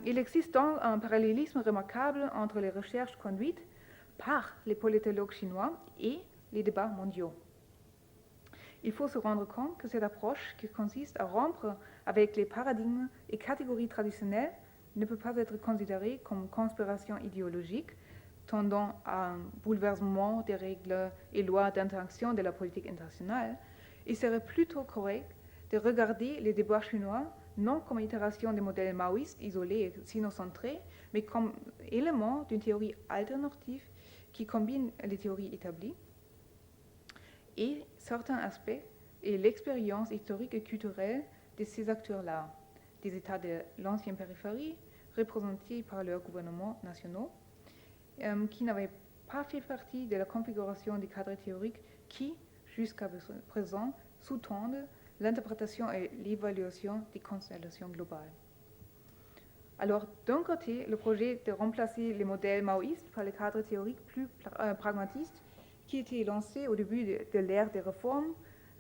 Il existe donc un parallélisme remarquable entre les recherches conduites par les politologues chinois et les débats mondiaux. Il faut se rendre compte que cette approche, qui consiste à rompre avec les paradigmes et catégories traditionnelles, ne peut pas être considérée comme conspiration idéologique tendant à un bouleversement des règles et lois d'interaction de la politique internationale. Il serait plutôt correct de regarder les débats chinois non comme itération des modèles maoïstes isolés et sinocentrés, mais comme élément d'une théorie alternative qui combine les théories établies et certains aspects et l'expérience historique et culturelle de ces acteurs-là, des États de l'ancienne périphérie, représentés par leurs gouvernements nationaux, qui n'avaient pas fait partie de la configuration des cadres théoriques qui, jusqu'à présent, sous-tendent l'interprétation et l'évaluation des constellations globales. Alors, d'un côté, le projet de remplacer les modèles maoïstes par les cadres théoriques plus pragmatistes, qui était lancé au début de l'ère des réformes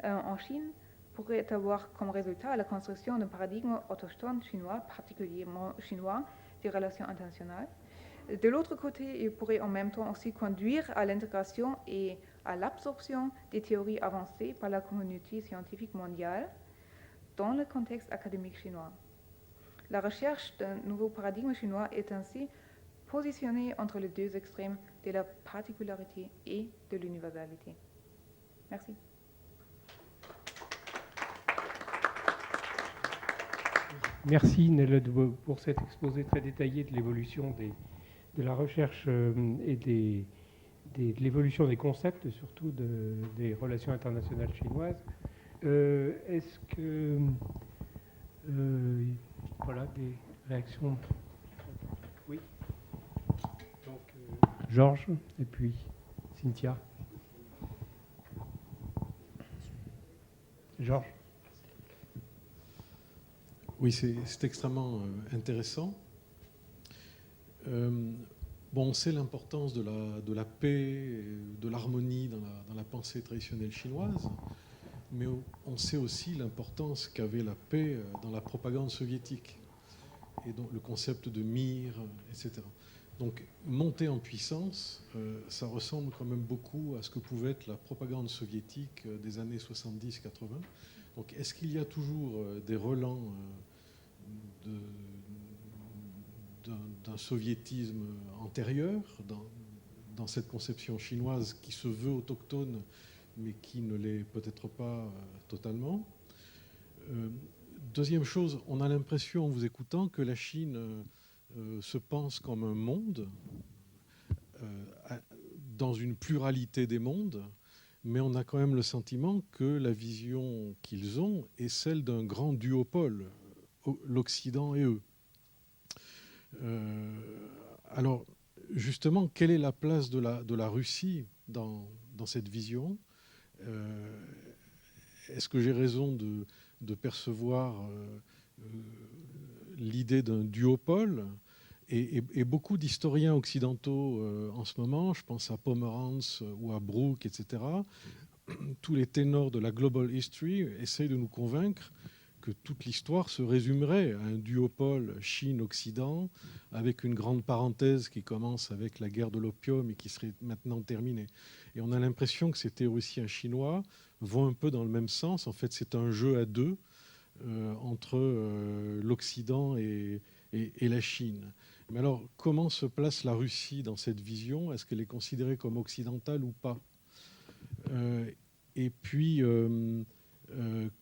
en Chine, pourrait avoir comme résultat la construction d'un paradigme autochtone chinois, particulièrement chinois, des relations internationales. De l'autre côté, il pourrait en même temps aussi conduire à l'intégration et à l'absorption des théories avancées par la communauté scientifique mondiale dans le contexte académique chinois. La recherche d'un nouveau paradigme chinois est ainsi positionnée entre les deux extrêmes de la particularité et de l'universalité. Merci. Merci Nelod pour cet exposé très détaillé de l'évolution de la recherche et de l'évolution des concepts, surtout des relations internationales chinoises. Est-ce que voilà des réactions? Oui. Donc Georges et puis Cynthia. Georges. Oui, c'est extrêmement intéressant. On sait l'importance de la paix, de l'harmonie dans la pensée traditionnelle chinoise, mais on sait aussi l'importance qu'avait la paix dans la propagande soviétique, et donc le concept de mire, etc. Donc, monter en puissance, ça ressemble quand même beaucoup à ce que pouvait être la propagande soviétique des années 70-80. Donc, est-ce qu'il y a toujours des relents d'un soviétisme antérieur dans cette conception chinoise qui se veut autochtone, mais qui ne l'est peut-être pas totalement. Deuxième chose, on a l'impression en vous écoutant que la Chine se pense comme un monde, dans une pluralité des mondes, mais on a quand même le sentiment que la vision qu'ils ont est celle d'un grand duopole, l'Occident et eux. Alors, justement, quelle est la place de la Russie dans cette vision ? Est-ce que j'ai raison de percevoir l'idée d'un duopole ? Et beaucoup d'historiens occidentaux en ce moment, je pense à Pomerantz ou à Brooke, etc., tous les ténors de la global history essayent de nous convaincre que toute l'histoire se résumerait à un duopole Chine-Occident, avec une grande parenthèse qui commence avec la guerre de l'opium et qui serait maintenant terminée. Et on a l'impression que ces théoriciens chinois vont un peu dans le même sens. En fait, c'est un jeu à deux entre l'Occident et la Chine. Mais alors, comment se place la Russie dans cette vision ? Est-ce qu'elle est considérée comme occidentale ou pas ? Et puis,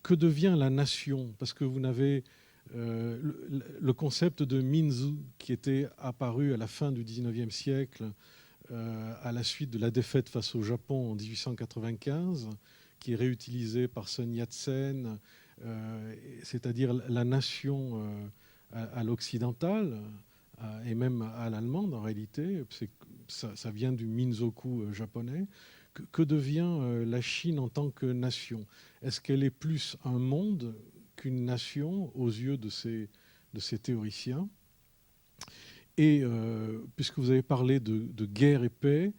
que devient la nation ? Parce que vous n'avez le concept de Minzu qui était apparu à la fin du 19e siècle, à la suite de la défaite face au Japon en 1895, qui est réutilisé par Sun Yat-sen, c'est-à-dire la nation à l'occidental et même à l'allemande en réalité. Ça vient du Minzoku japonais. Que devient la Chine en tant que nation ? Est-ce qu'elle est plus un monde qu'une nation aux yeux de ces théoriciens ? Et puisque vous avez parlé de guerre et paix,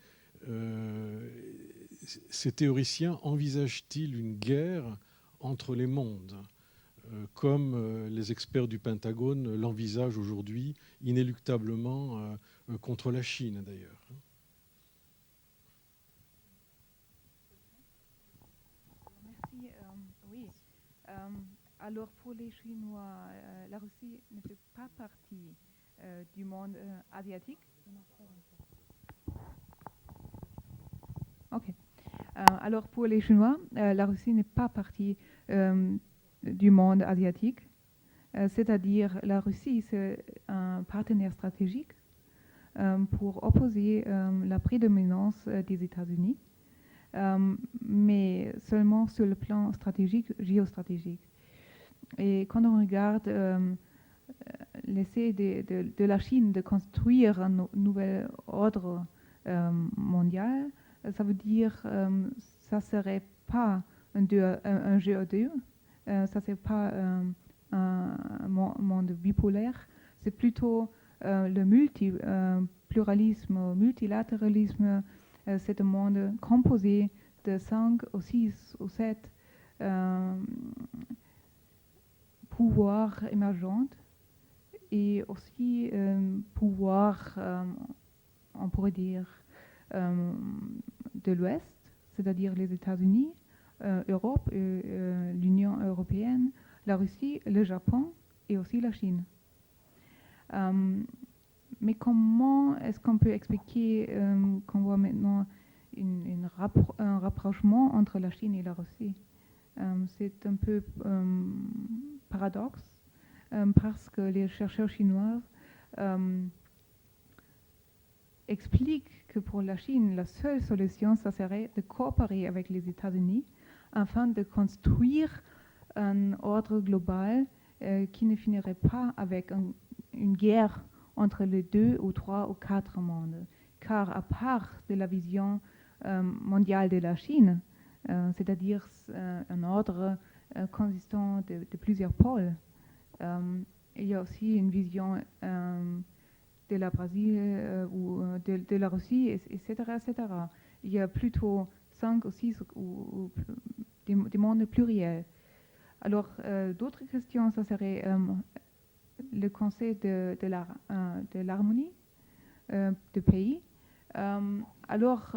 ces théoriciens envisagent-ils une guerre entre les mondes, comme les experts du Pentagone l'envisagent aujourd'hui inéluctablement contre la Chine d'ailleurs ? Merci. Oui. Alors pour les Chinois, la Russie ne fait pas partie du monde asiatique. Ok. Alors pour les Chinois, la Russie n'est pas partie du monde asiatique. C'est-à-dire la Russie, c'est un partenaire stratégique pour opposer la prédominance des États-Unis, mais seulement sur le plan stratégique, géostratégique. Et quand on regarde l'essai de la Chine de construire un nouvel ordre mondial, ça veut dire ça ne serait pas un jeu à deux, ça ne serait pas un monde bipolaire, c'est plutôt le pluralisme, multilatéralisme, c'est un monde composé de 5 ou 6 ou 7 pouvoirs émergents et aussi pouvoirs, on pourrait dire, de l'Ouest, c'est-à-dire les États-Unis, Europe, l'Union européenne, la Russie, le Japon et aussi la Chine. Mais comment est-ce qu'on peut expliquer qu'on voit maintenant un rapprochement entre la Chine et la Russie ? C'est un peu paradoxe parce que les chercheurs chinois expliquent que pour la Chine, la seule solution, ça serait de coopérer avec les États-Unis afin de construire un ordre global qui ne finirait pas avec une guerre entre les 2 ou 3 ou 4 mondes. Car à part de la vision mondiale de la Chine, c'est-à-dire un ordre consistant de plusieurs pôles, il y a aussi une vision de la Brésil ou de la Russie, etc., etc. Il y a plutôt 5 ou 6 ou des mondes pluriels. Alors, d'autres questions, ça serait le concept de l'harmonie de pays. Alors,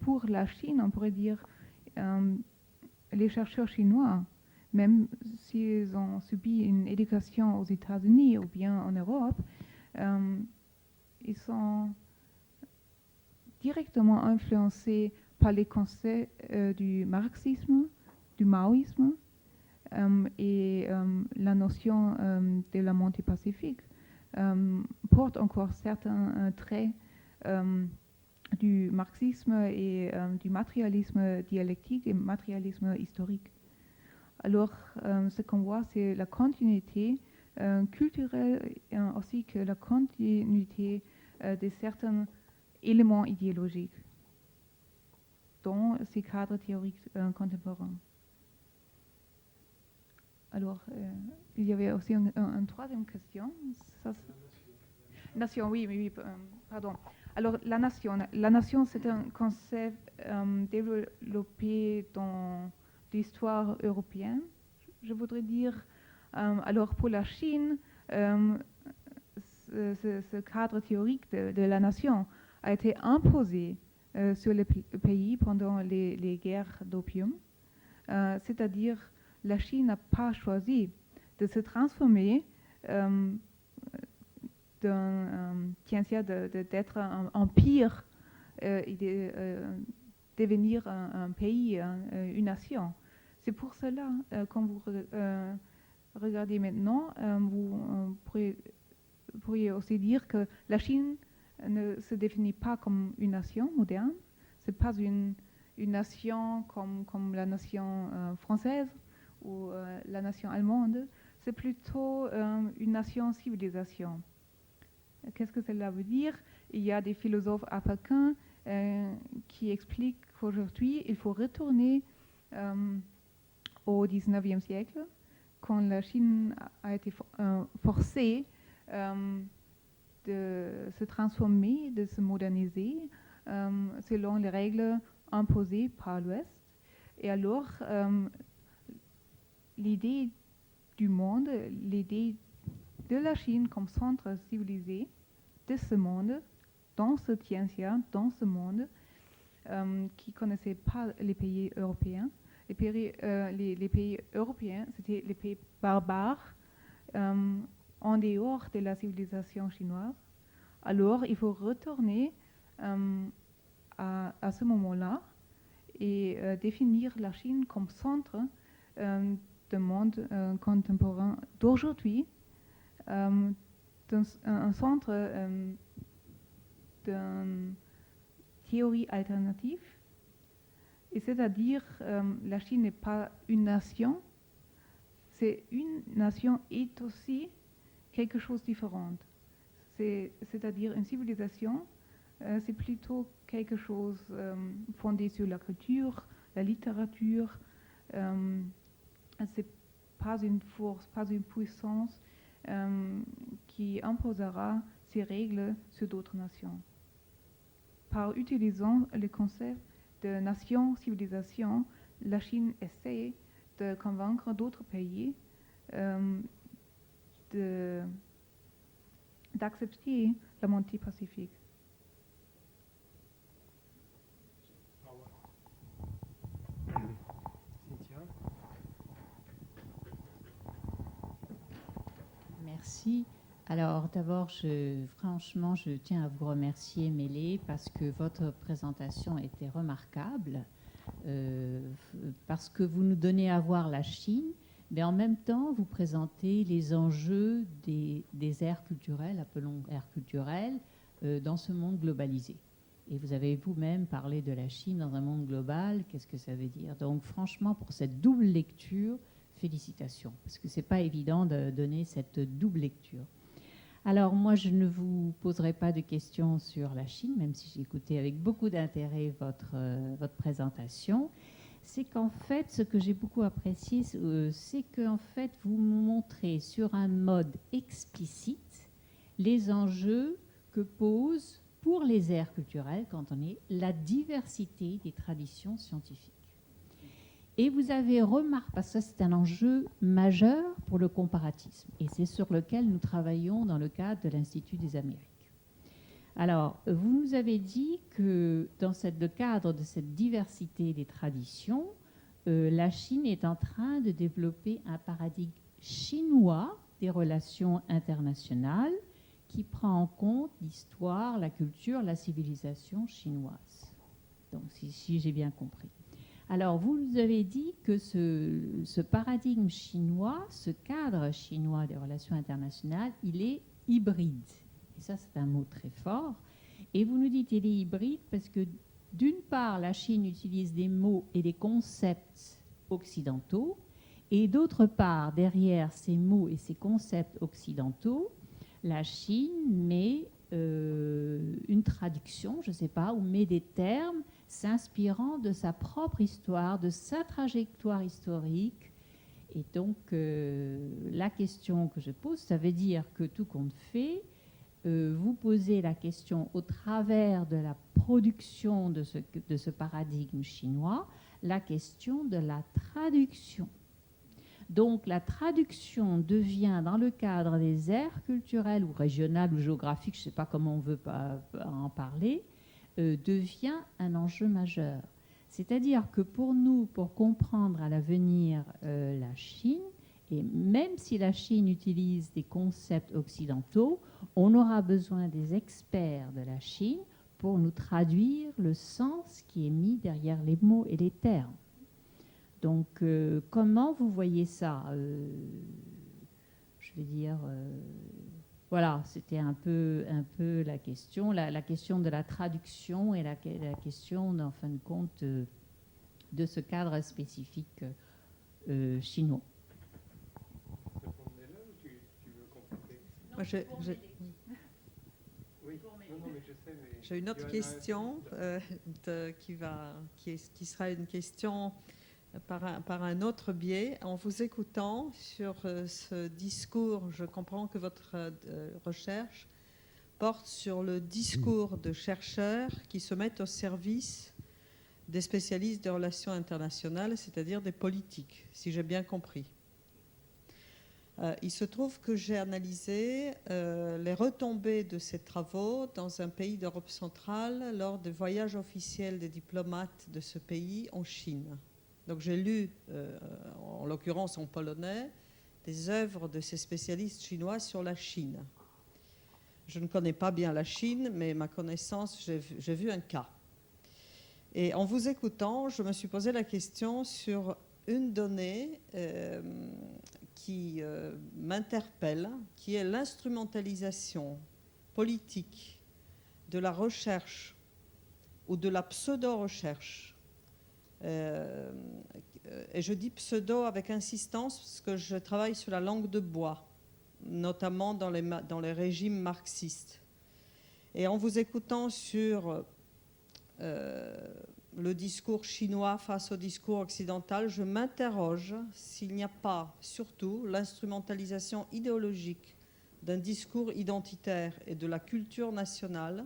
pour la Chine, on pourrait dire les chercheurs chinois, même s'ils ont subi une éducation aux États-Unis ou bien en Europe, ils sont directement influencés par les concepts du marxisme, du maoïsme et la notion de la montée pacifique porte encore certains traits du marxisme et du matérialisme dialectique et matérialisme historique. Alors, ce qu'on voit, c'est la continuité culturelle ainsi que la continuité de certains éléments idéologiques dans ces cadres théoriques contemporains. Alors, il y avait aussi une troisième question. Nation, oui, pardon. Alors, la nation, c'est un concept développé dans l'histoire européenne, je voudrais dire. Alors, pour la Chine, ce cadre théorique de la nation a été imposé sur le pays pendant les guerres d'opium. C'est-à-dire, la Chine n'a pas choisi de se transformer d'être un empire et de devenir un pays, une nation. C'est pour cela, quand vous regardez maintenant, vous pourriez aussi dire que la Chine ne se définit pas comme une nation moderne. Ce n'est pas une nation comme la nation française ou la nation allemande. C'est plutôt une nation-civilisation. Qu'est-ce que cela veut dire? Il y a des philosophes africains qui expliquent qu'aujourd'hui, il faut retourner au 19e siècle, quand la Chine a été forcée de se transformer, de se moderniser selon les règles imposées par l'Ouest. Et alors, l'idée du monde, l'idée de la Chine comme centre civilisé de ce monde, dans ce Tianxia, dans ce monde, qui ne connaissait pas les pays européens. Les pays européens, c'était les pays barbares, en dehors de la civilisation chinoise. Alors, il faut retourner à ce moment-là et définir la Chine comme centre du monde contemporain d'aujourd'hui, un centre d'une théorie alternative. Et c'est-à-dire, la Chine n'est pas une nation, c'est une nation et aussi quelque chose de différent. C'est-à-dire, une civilisation, c'est plutôt quelque chose fondé sur la culture, la littérature. C'est pas une force, pas une puissance qui imposera ses règles sur d'autres nations. Par utilisant le concept de nation-civilisation, la Chine essaie de convaincre d'autres pays d'accepter la montée pacifique. Merci. Alors d'abord, franchement, je tiens à vous remercier, Mélé, parce que votre présentation était remarquable, parce que vous nous donnez à voir la Chine, mais en même temps, vous présentez les enjeux des aires culturelles, appelons aires culturelles, dans ce monde globalisé. Et vous avez vous-même parlé de la Chine dans un monde global, qu'est-ce que ça veut dire? Donc franchement, pour cette double lecture, félicitations, parce que ce n'est pas évident de donner cette double lecture. Alors moi, je ne vous poserai pas de questions sur la Chine, même si j'ai écouté avec beaucoup d'intérêt votre présentation. C'est qu'en fait, ce que j'ai beaucoup apprécié, c'est qu'en fait, vous montrez sur un mode explicite les enjeux que pose pour les aires culturelles, quand on est la diversité des traditions scientifiques. Et vous avez remarqué, parce que c'est un enjeu majeur pour le comparatisme, et c'est sur lequel nous travaillons dans le cadre de l'Institut des Amériques. Alors, vous nous avez dit que dans le cadre de cette diversité des traditions, la Chine est en train de développer un paradigme chinois des relations internationales qui prend en compte l'histoire, la culture, la civilisation chinoise. Donc, si j'ai bien compris. Alors, vous nous avez dit que ce paradigme chinois, ce cadre chinois des relations internationales, il est hybride. Et ça, c'est un mot très fort. Et vous nous dites qu'il est hybride parce que, d'une part, la Chine utilise des mots et des concepts occidentaux, et d'autre part, derrière ces mots et ces concepts occidentaux, la Chine met une traduction, je ne sais pas, ou met des termes s'inspirant de sa propre histoire, de sa trajectoire historique. Et donc, la question que je pose, ça veut dire que tout compte fait, vous posez la question au travers de la production de ce paradigme chinois, la question de la traduction. Donc la traduction devient, dans le cadre des aires culturelles ou régionales ou géographiques, je ne sais pas comment on veut en parler, devient un enjeu majeur. C'est-à-dire que pour nous, pour comprendre à l'avenir la Chine, et même si la Chine utilise des concepts occidentaux, on aura besoin des experts de la Chine pour nous traduire le sens qui est mis derrière les mots et les termes. Donc, comment vous voyez ça Je vais dire, voilà, c'était un peu la question de la traduction et la question, en fin de compte, de ce cadre spécifique chinois. Moi, j'ai une autre question qui sera une question par un autre biais. En vous écoutant sur ce discours, je comprends que votre recherche porte sur le discours de chercheurs qui se mettent au service des spécialistes des relations internationales, c'est-à-dire des politiques, si j'ai bien compris. Il se trouve que j'ai analysé les retombées de ces travaux dans un pays d'Europe centrale lors des voyages officiels des diplomates de ce pays en Chine. Donc j'ai lu, en l'occurrence en polonais, des œuvres de ces spécialistes chinois sur la Chine. Je ne connais pas bien la Chine, mais ma connaissance, j'ai vu un cas. Et en vous écoutant, je me suis posé la question sur une donnée qui m'interpelle, qui est l'instrumentalisation politique de la recherche ou de la pseudo-recherche. Et je dis pseudo avec insistance parce que je travaille sur la langue de bois, notamment dans les régimes marxistes. Et en vous écoutant sur le discours chinois face au discours occidental, je m'interroge s'il n'y a pas surtout l'instrumentalisation idéologique d'un discours identitaire et de la culture nationale,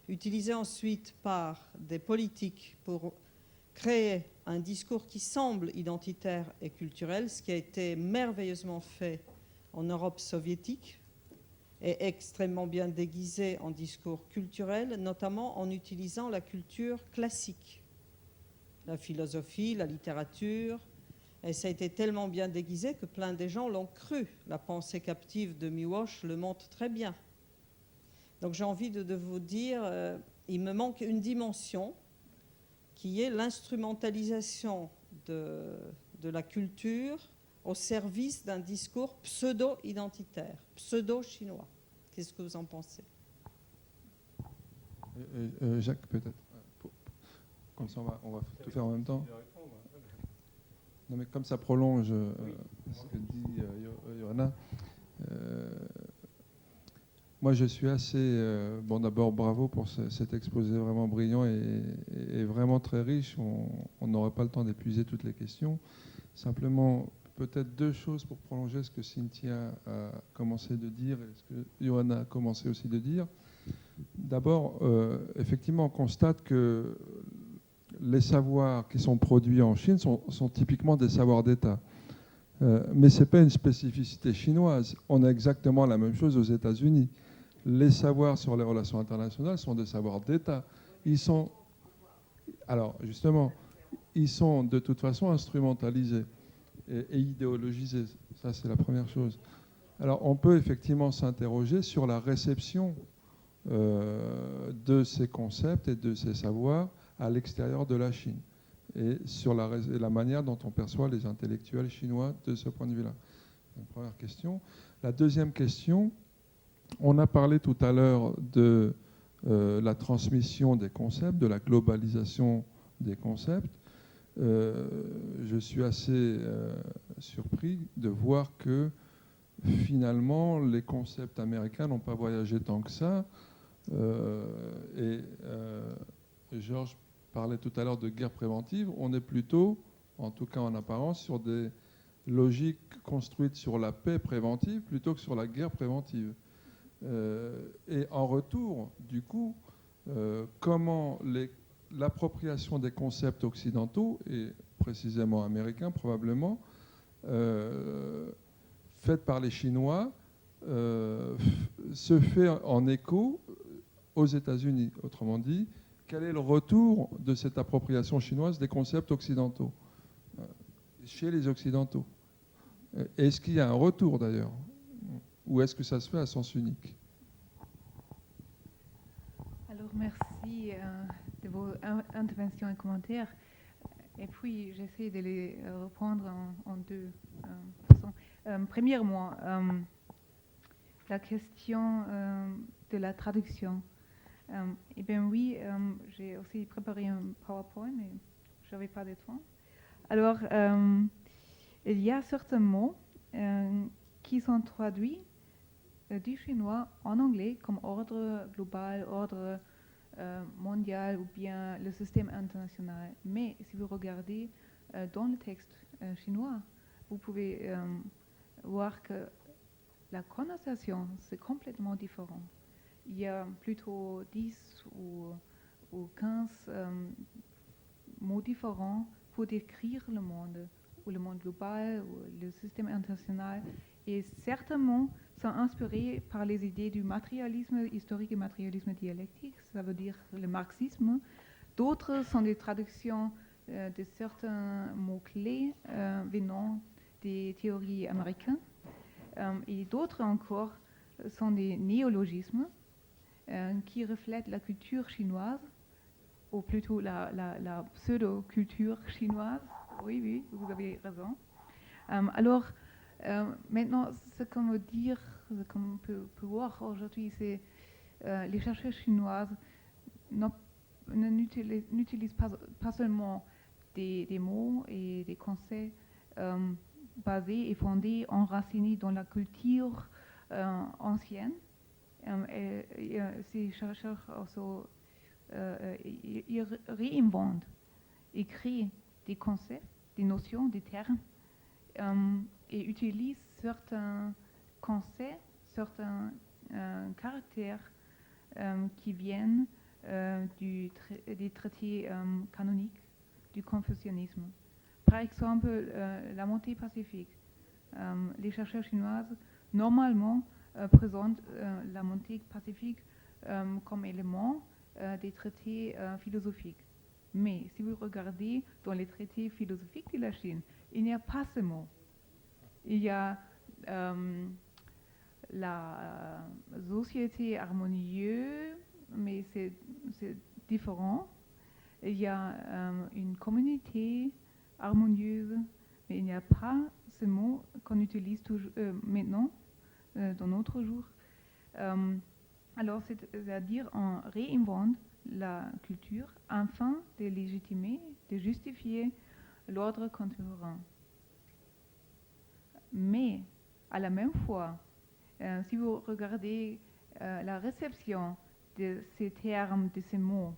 utilisée ensuite par des politiques pour créer un discours qui semble identitaire et culturel, ce qui a été merveilleusement fait en Europe soviétique et extrêmement bien déguisé en discours culturel, notamment en utilisant la culture classique, la philosophie, la littérature, et ça a été tellement bien déguisé que plein de gens l'ont cru. La pensée captive de Miłosz le montre très bien. Donc j'ai envie de vous dire, il me manque une dimension qui est l'instrumentalisation de la culture au service d'un discours pseudo-identitaire, pseudo-chinois. Qu'est-ce que vous en pensez ? Jacques, peut-être. Comme ça, on va tout faire en même temps. Non, mais comme ça prolonge ce que dit Johanna. Moi, je suis assez... bon, d'abord, bravo pour cet exposé vraiment brillant et vraiment très riche. On n'aurait pas le temps d'épuiser toutes les questions. Simplement, peut-être deux choses pour prolonger ce que Cynthia a commencé de dire et ce que Johanna a commencé aussi de dire. D'abord, effectivement, on constate que les savoirs qui sont produits en Chine sont typiquement des savoirs d'État. Mais ce n'est pas une spécificité chinoise. On a exactement la même chose aux États-Unis. Les savoirs sur les relations internationales sont des savoirs d'État. Alors, justement, ils sont de toute façon instrumentalisés et idéologisés. Ça, c'est la première chose. Alors, on peut effectivement s'interroger sur la réception de ces concepts et de ces savoirs à l'extérieur de la Chine et sur la manière dont on perçoit les intellectuels chinois de ce point de vue-là. Une première question. La deuxième question, on a parlé tout à l'heure de la transmission des concepts, de la globalisation des concepts. Je suis assez surpris de voir que finalement les concepts américains n'ont pas voyagé tant que ça. Georges parlait tout à l'heure de guerre préventive. On est plutôt, en tout cas en apparence, sur des logiques construites sur la paix préventive plutôt que sur la guerre préventive. Et en retour, du coup, comment l'appropriation des concepts occidentaux, et précisément américains probablement, faite par les Chinois, se fait en écho aux États-Unis. Autrement dit, quel est le retour de cette appropriation chinoise des concepts occidentaux chez les Occidentaux? Est-ce qu'il y a un retour d'ailleurs? Ou est-ce que ça se fait à sens unique? Alors, merci de vos interventions et commentaires. Et puis, j'essaie de les reprendre en deux façons. Premièrement, la question de la traduction. Eh bien oui, j'ai aussi préparé un PowerPoint, mais je n'avais pas de temps. Alors, il y a certains mots qui sont traduits du chinois en anglais comme ordre global, ordre mondial ou bien le système international. Mais si vous regardez dans le texte chinois, vous pouvez voir que la connotation, c'est complètement différent. Il y a plutôt 10 ou 15 mots différents pour décrire le monde, ou le monde global, ou le système international. Et certains mots sont inspirés par les idées du matérialisme historique et matérialisme dialectique, ça veut dire le marxisme. D'autres sont des traductions de certains mots-clés venant des théories américaines. Et d'autres encore sont des néologismes qui reflètent la culture chinoise, ou plutôt la pseudo-culture chinoise. Oui, vous avez raison. Alors, maintenant, ce qu'on veut dire, ce qu'on peut voir aujourd'hui, c'est les chercheurs chinoises n'utilisent pas seulement des mots et des concepts basés et fondés, enracinés dans la culture ancienne. Ces chercheurs also, ils réinventent, ils créent des concepts, des notions, des termes, et utilisent certains concepts, certains caractères qui viennent des traités canoniques du confucianisme. Par exemple, la montée pacifique. Les chercheurs chinois normalement présentent la montée pacifique comme élément des traités philosophiques. Mais si vous regardez dans les traités philosophiques de la Chine, il n'y a pas ce mot. Il y a la société harmonieuse, mais c'est différent. Il y a une communauté harmonieuse, mais il n'y a pas ce mot qu'on utilise maintenant, dans notre jour. Alors, c'est-à-dire on réinvente la culture afin de légitimer, de justifier l'ordre contemporain. Mais, à la même fois, si vous regardez la réception de ces termes, de ces mots,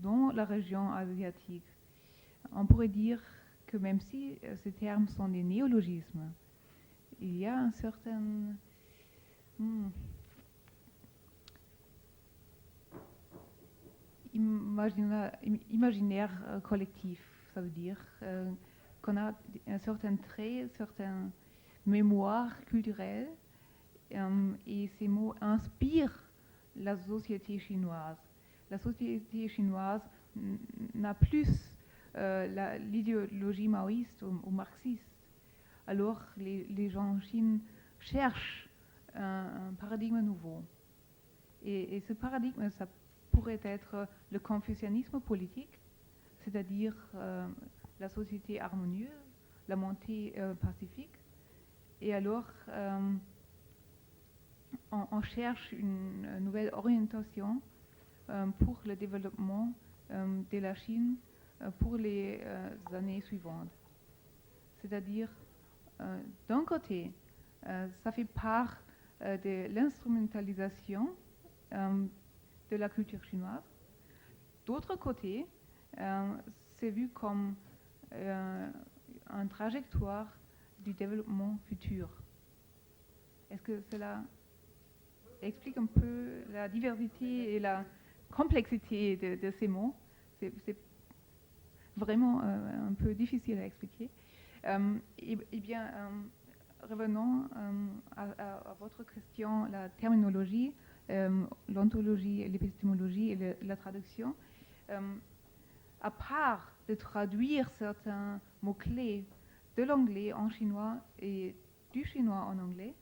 dans la région asiatique, on pourrait dire que même si ces termes sont des néologismes, il y a un certain imaginaire collectif, ça veut dire qu'on a un certain trait, un certain mémoire culturelle, et ces mots inspirent la société chinoise. La société chinoise n'a plus l'idéologie maoïste ou marxiste. Alors les gens en Chine cherchent un paradigme nouveau. Et ce paradigme pourrait être le confucianisme politique, c'est-à-dire la société harmonieuse, la montée pacifique. Et alors, on cherche une nouvelle orientation pour le développement de la Chine pour les années suivantes. C'est-à-dire, d'un côté, ça fait part de l'instrumentalisation de la culture chinoise. D'autre côté, c'est vu comme une trajectoire du développement futur. Est-ce que cela explique un peu la diversité et la complexité de ces mots? C'est vraiment un peu difficile à expliquer. Eh bien, revenons à votre question, la terminologie, l'ontologie, l'épistémologie et la traduction. À part de traduire certains mots-clés de l'anglais en chinois et du chinois en anglais,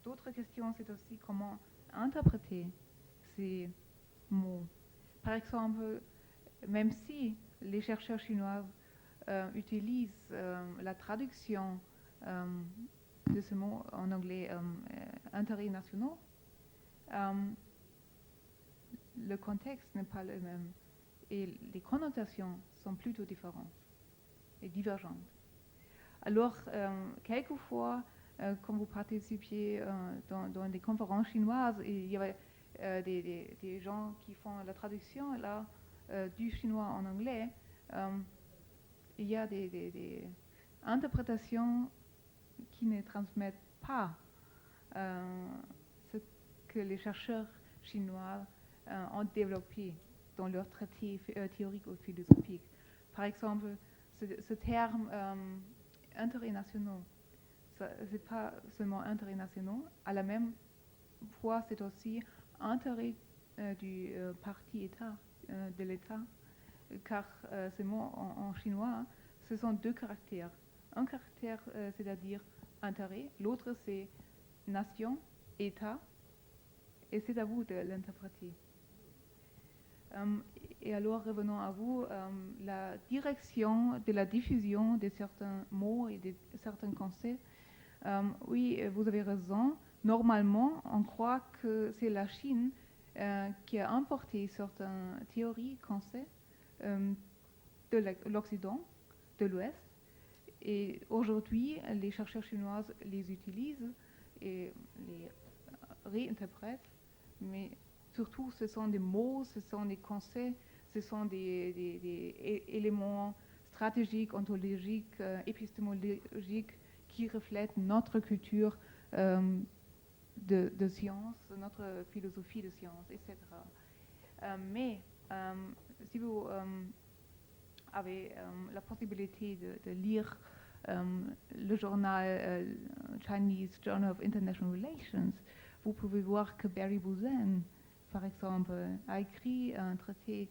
d'autres questions, c'est aussi comment interpréter ces mots. Par exemple, même si les chercheurs chinois utilisent la traduction de ce mot en anglais intérêts nationaux, le contexte n'est pas le même et les connotations sont plutôt différentes et divergentes. Alors, quelquefois, quand vous participiez dans des conférences chinoises, il y avait des gens qui font la traduction là, du chinois en anglais, il y a des interprétations qui ne transmettent pas ce que les chercheurs chinois ont développé dans leurs traités théoriques ou philosophiques. Par exemple, ce terme intérêts nationaux, ce n'est pas seulement intérêts nationaux, à la même fois c'est aussi intérêt du parti État, de l'État, car ces mots en chinois, ce sont deux caractères. Un caractère, c'est-à-dire intérêt, l'autre c'est nation, État, et c'est à vous de l'interpréter. Et alors revenons à vous, la direction de la diffusion de certains mots et de certains concepts. Oui, vous avez raison. Normalement, on croit que c'est la Chine qui a importé certaines théories, concepts de l'Occident, de l'Ouest. Et aujourd'hui, les chercheurs chinois les utilisent et les réinterprètent, mais surtout ce sont des mots, ce sont des concepts, ce sont des éléments stratégiques, ontologiques, épistémologiques qui reflètent notre culture de science, notre philosophie de science, etc. Mais si vous avez la possibilité de lire le journal Chinese Journal of International Relations, vous pouvez voir que Barry Buzan, par exemple, a écrit un traité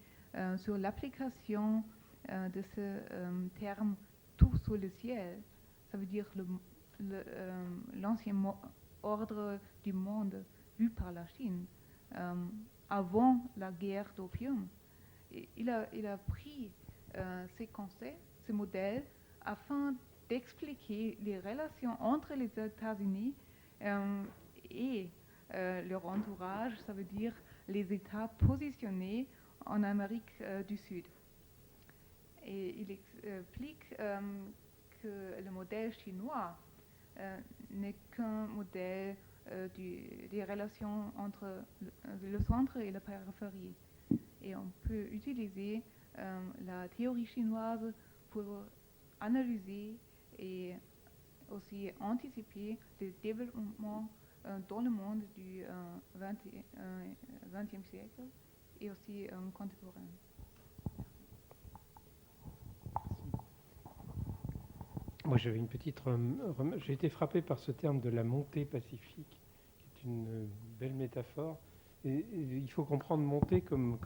sur l'application de ce terme « tout sous le ciel ». Ça veut dire l'ancien ordre du monde vu par la Chine avant la guerre d'opium. Il a pris ces concepts, ces modèles, afin d'expliquer les relations entre les États-Unis et leur entourage, ça veut dire les États positionnés en Amérique du Sud. Et il explique que le modèle chinois n'est qu'un modèle des relations entre le centre et la périphérie. Et on peut utiliser la théorie chinoise pour analyser et aussi anticiper le développement dans le monde du XXe siècle et aussi contemporain. Moi, j'avais une petite j'ai été frappé par ce terme de la montée pacifique, qui est une belle métaphore. Et il faut comprendre montée comme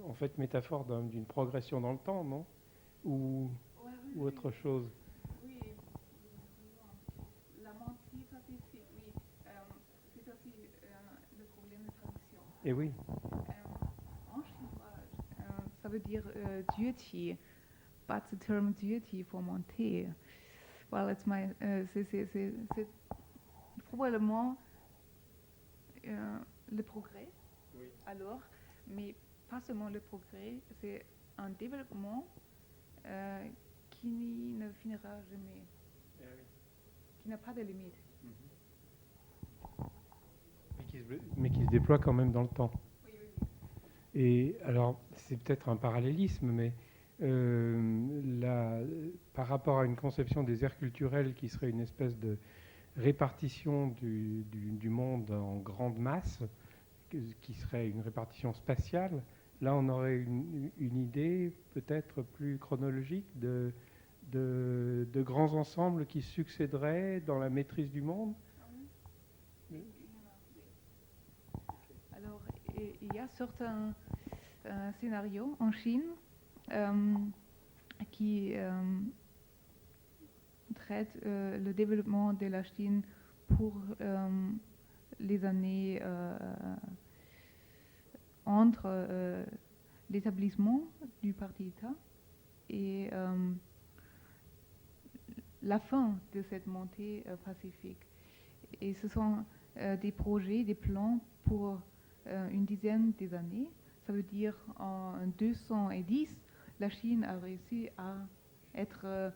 en fait métaphore d'une progression dans le temps, non? Ou autre chose. Oui, la montée pacifique, oui, c'est aussi le problème de traduction. Et oui. ça veut dire duty, but the term duty pour monter, well, it's my, c'est probablement le progrès, alors, mais pas seulement le progrès, c'est un développement qui ne finira jamais, qui n'a pas de limite. Mais qui se déploie quand même dans le temps. Et alors, c'est peut-être un parallélisme, mais par rapport à une conception des aires culturelles qui serait une espèce de répartition du monde en grande masse, qui serait une répartition spatiale, là on aurait une idée peut-être plus chronologique de grands ensembles qui succéderaient dans la maîtrise du monde. Alors, il y a certains scénarios en Chine qui traitent le développement de la Chine pour les années entre l'établissement du parti-État et la fin de cette montée pacifique. Et ce sont des projets, des plans pour une dizaine d'années. Ça veut dire en 210, la Chine a réussi à être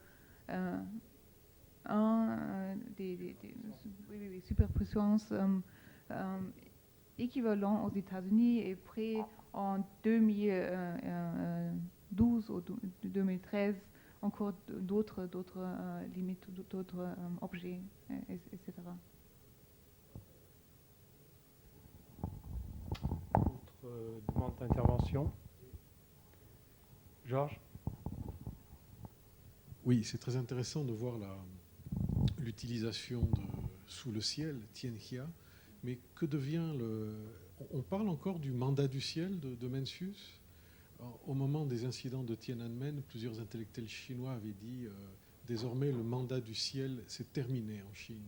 un des superpuissances équivalent aux États-Unis, et après en 2012 ou 2013 encore d'autres limites, d'autres objets, etc. Demande d'intervention. Georges ? Oui, c'est très intéressant de voir l'utilisation de sous le ciel, Tianxia, mais que devient on parle encore du mandat du ciel de Mencius. Alors, au moment des incidents de Tiananmen, plusieurs intellectuels chinois avaient dit désormais le mandat du ciel c'est terminé en Chine.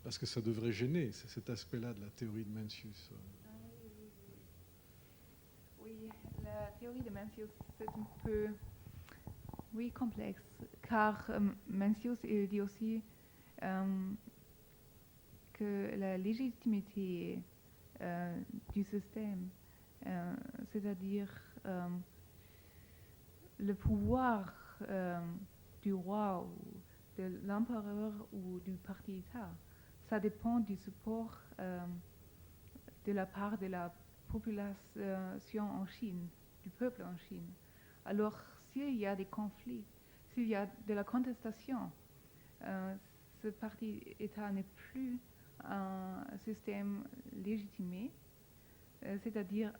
Parce que ça devrait gêner, c'est cet aspect-là de la théorie de Mencius. Oui, la théorie de Mencius, c'est un peu complexe, car Mencius il dit aussi que la légitimité du système, c'est-à-dire le pouvoir du roi ou de l'empereur ou du parti-État, ça dépend du support de la part de la population en Chine, du peuple en Chine. Alors, s'il y a des conflits, s'il y a de la contestation, ce parti-État n'est plus un système légitimé, c'est-à-dire,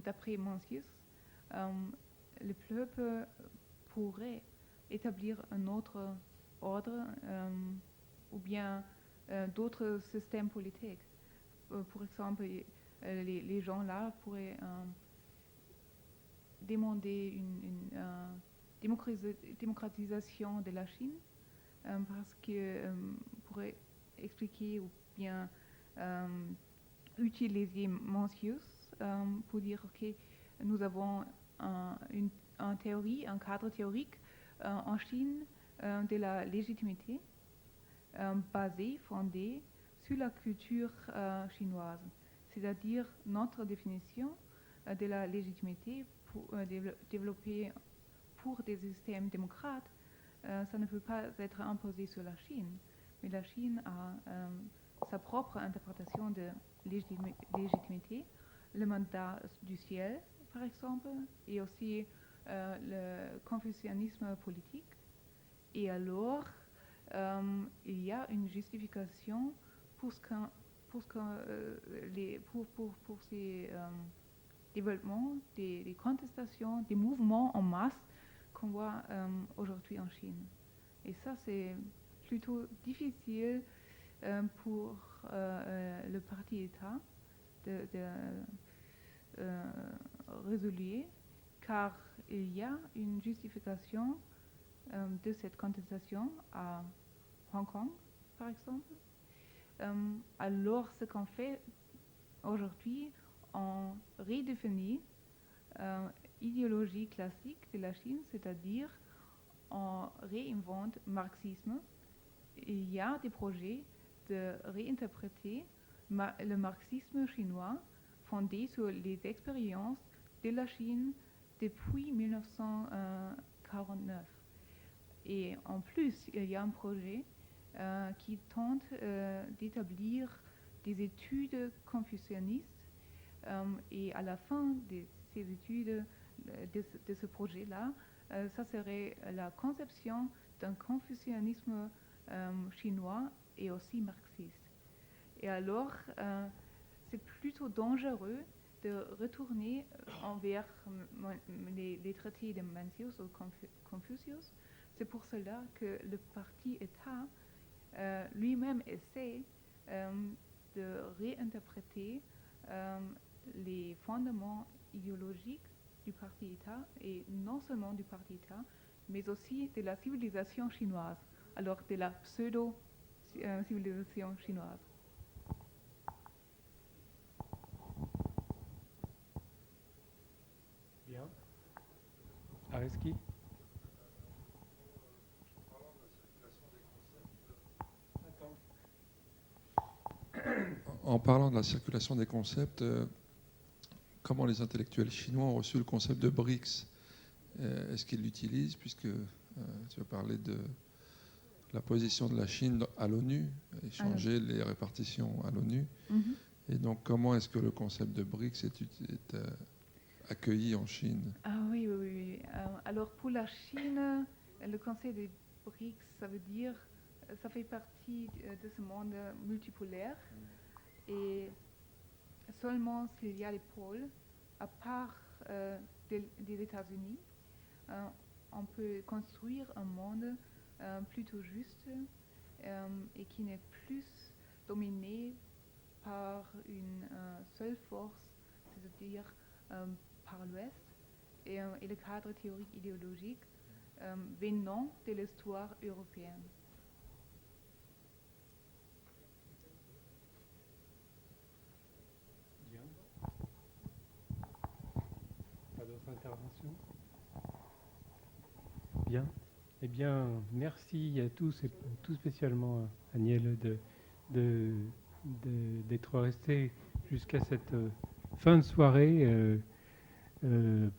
d'après Mencius, le peuple pourrait établir un autre ordre ou bien d'autres systèmes politiques. Par exemple, les gens là pourraient demander une démocratisation de la Chine parce que pourrait expliquer ou bien utiliser Mencius pour dire ok, nous avons un cadre théorique en Chine de la légitimité fondée sur la culture chinoise, c'est-à-dire notre définition de la légitimité pour développer pour des systèmes démocrates, ça ne peut pas être imposé sur la Chine, mais la Chine a sa propre interprétation de légitimité, le mandat du ciel par exemple, et aussi le confucianisme politique. Et alors, il y a une justification pour ces développements, des contestations, des mouvements en masse qu'on voit aujourd'hui en Chine. Et ça, c'est plutôt difficile pour le parti-État de résoudre, car il y a une justification de cette contestation à Hong Kong, par exemple. Alors, ce qu'on fait aujourd'hui, on redéfinit l'idéologie classique de la Chine, c'est-à-dire on réinvente le marxisme. Il y a des projets de réinterpréter le marxisme chinois fondé sur les expériences de la Chine depuis 1949. Et en plus, il y a un projet qui tente d'établir des études confucianistes. Et à la fin de ces études, de ce projet-là, ça serait la conception d'un confucianisme chinois et aussi marxiste. Et alors, c'est plutôt dangereux de retourner envers les traités de Mencius ou Confucius. C'est pour cela que le parti État lui-même essaie de réinterpréter les fondements idéologiques du parti État, et non seulement du parti État, mais aussi de la civilisation chinoise, alors de la pseudo-civilisation chinoise. Bien. Areski? En parlant de la circulation des concepts, comment les intellectuels chinois ont reçu le concept de BRICS? Est-ce qu'ils l'utilisent, puisque tu as parlé de la position de la Chine à l'ONU, échanger les répartitions à l'ONU. Et donc, comment est-ce que le concept de BRICS est accueilli en Chine? Ah oui, oui, oui. Alors pour la Chine, le concept de BRICS, ça veut dire, ça fait partie de ce monde multipolaire. Et seulement s'il y a des pôles, à part des États-Unis, on peut construire un monde plutôt juste et qui n'est plus dominé par une seule force, c'est-à-dire par l'Ouest, et le cadre théorique idéologique venant de l'histoire européenne. Bien. Pas d'autres interventions? Bien. Eh bien, merci à tous, et tout spécialement à Agnelle d'être resté jusqu'à cette fin de soirée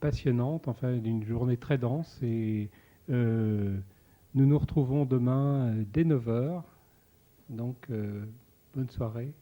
passionnante, enfin d'une journée très dense. Et nous nous retrouvons demain dès 9h. Donc, bonne soirée.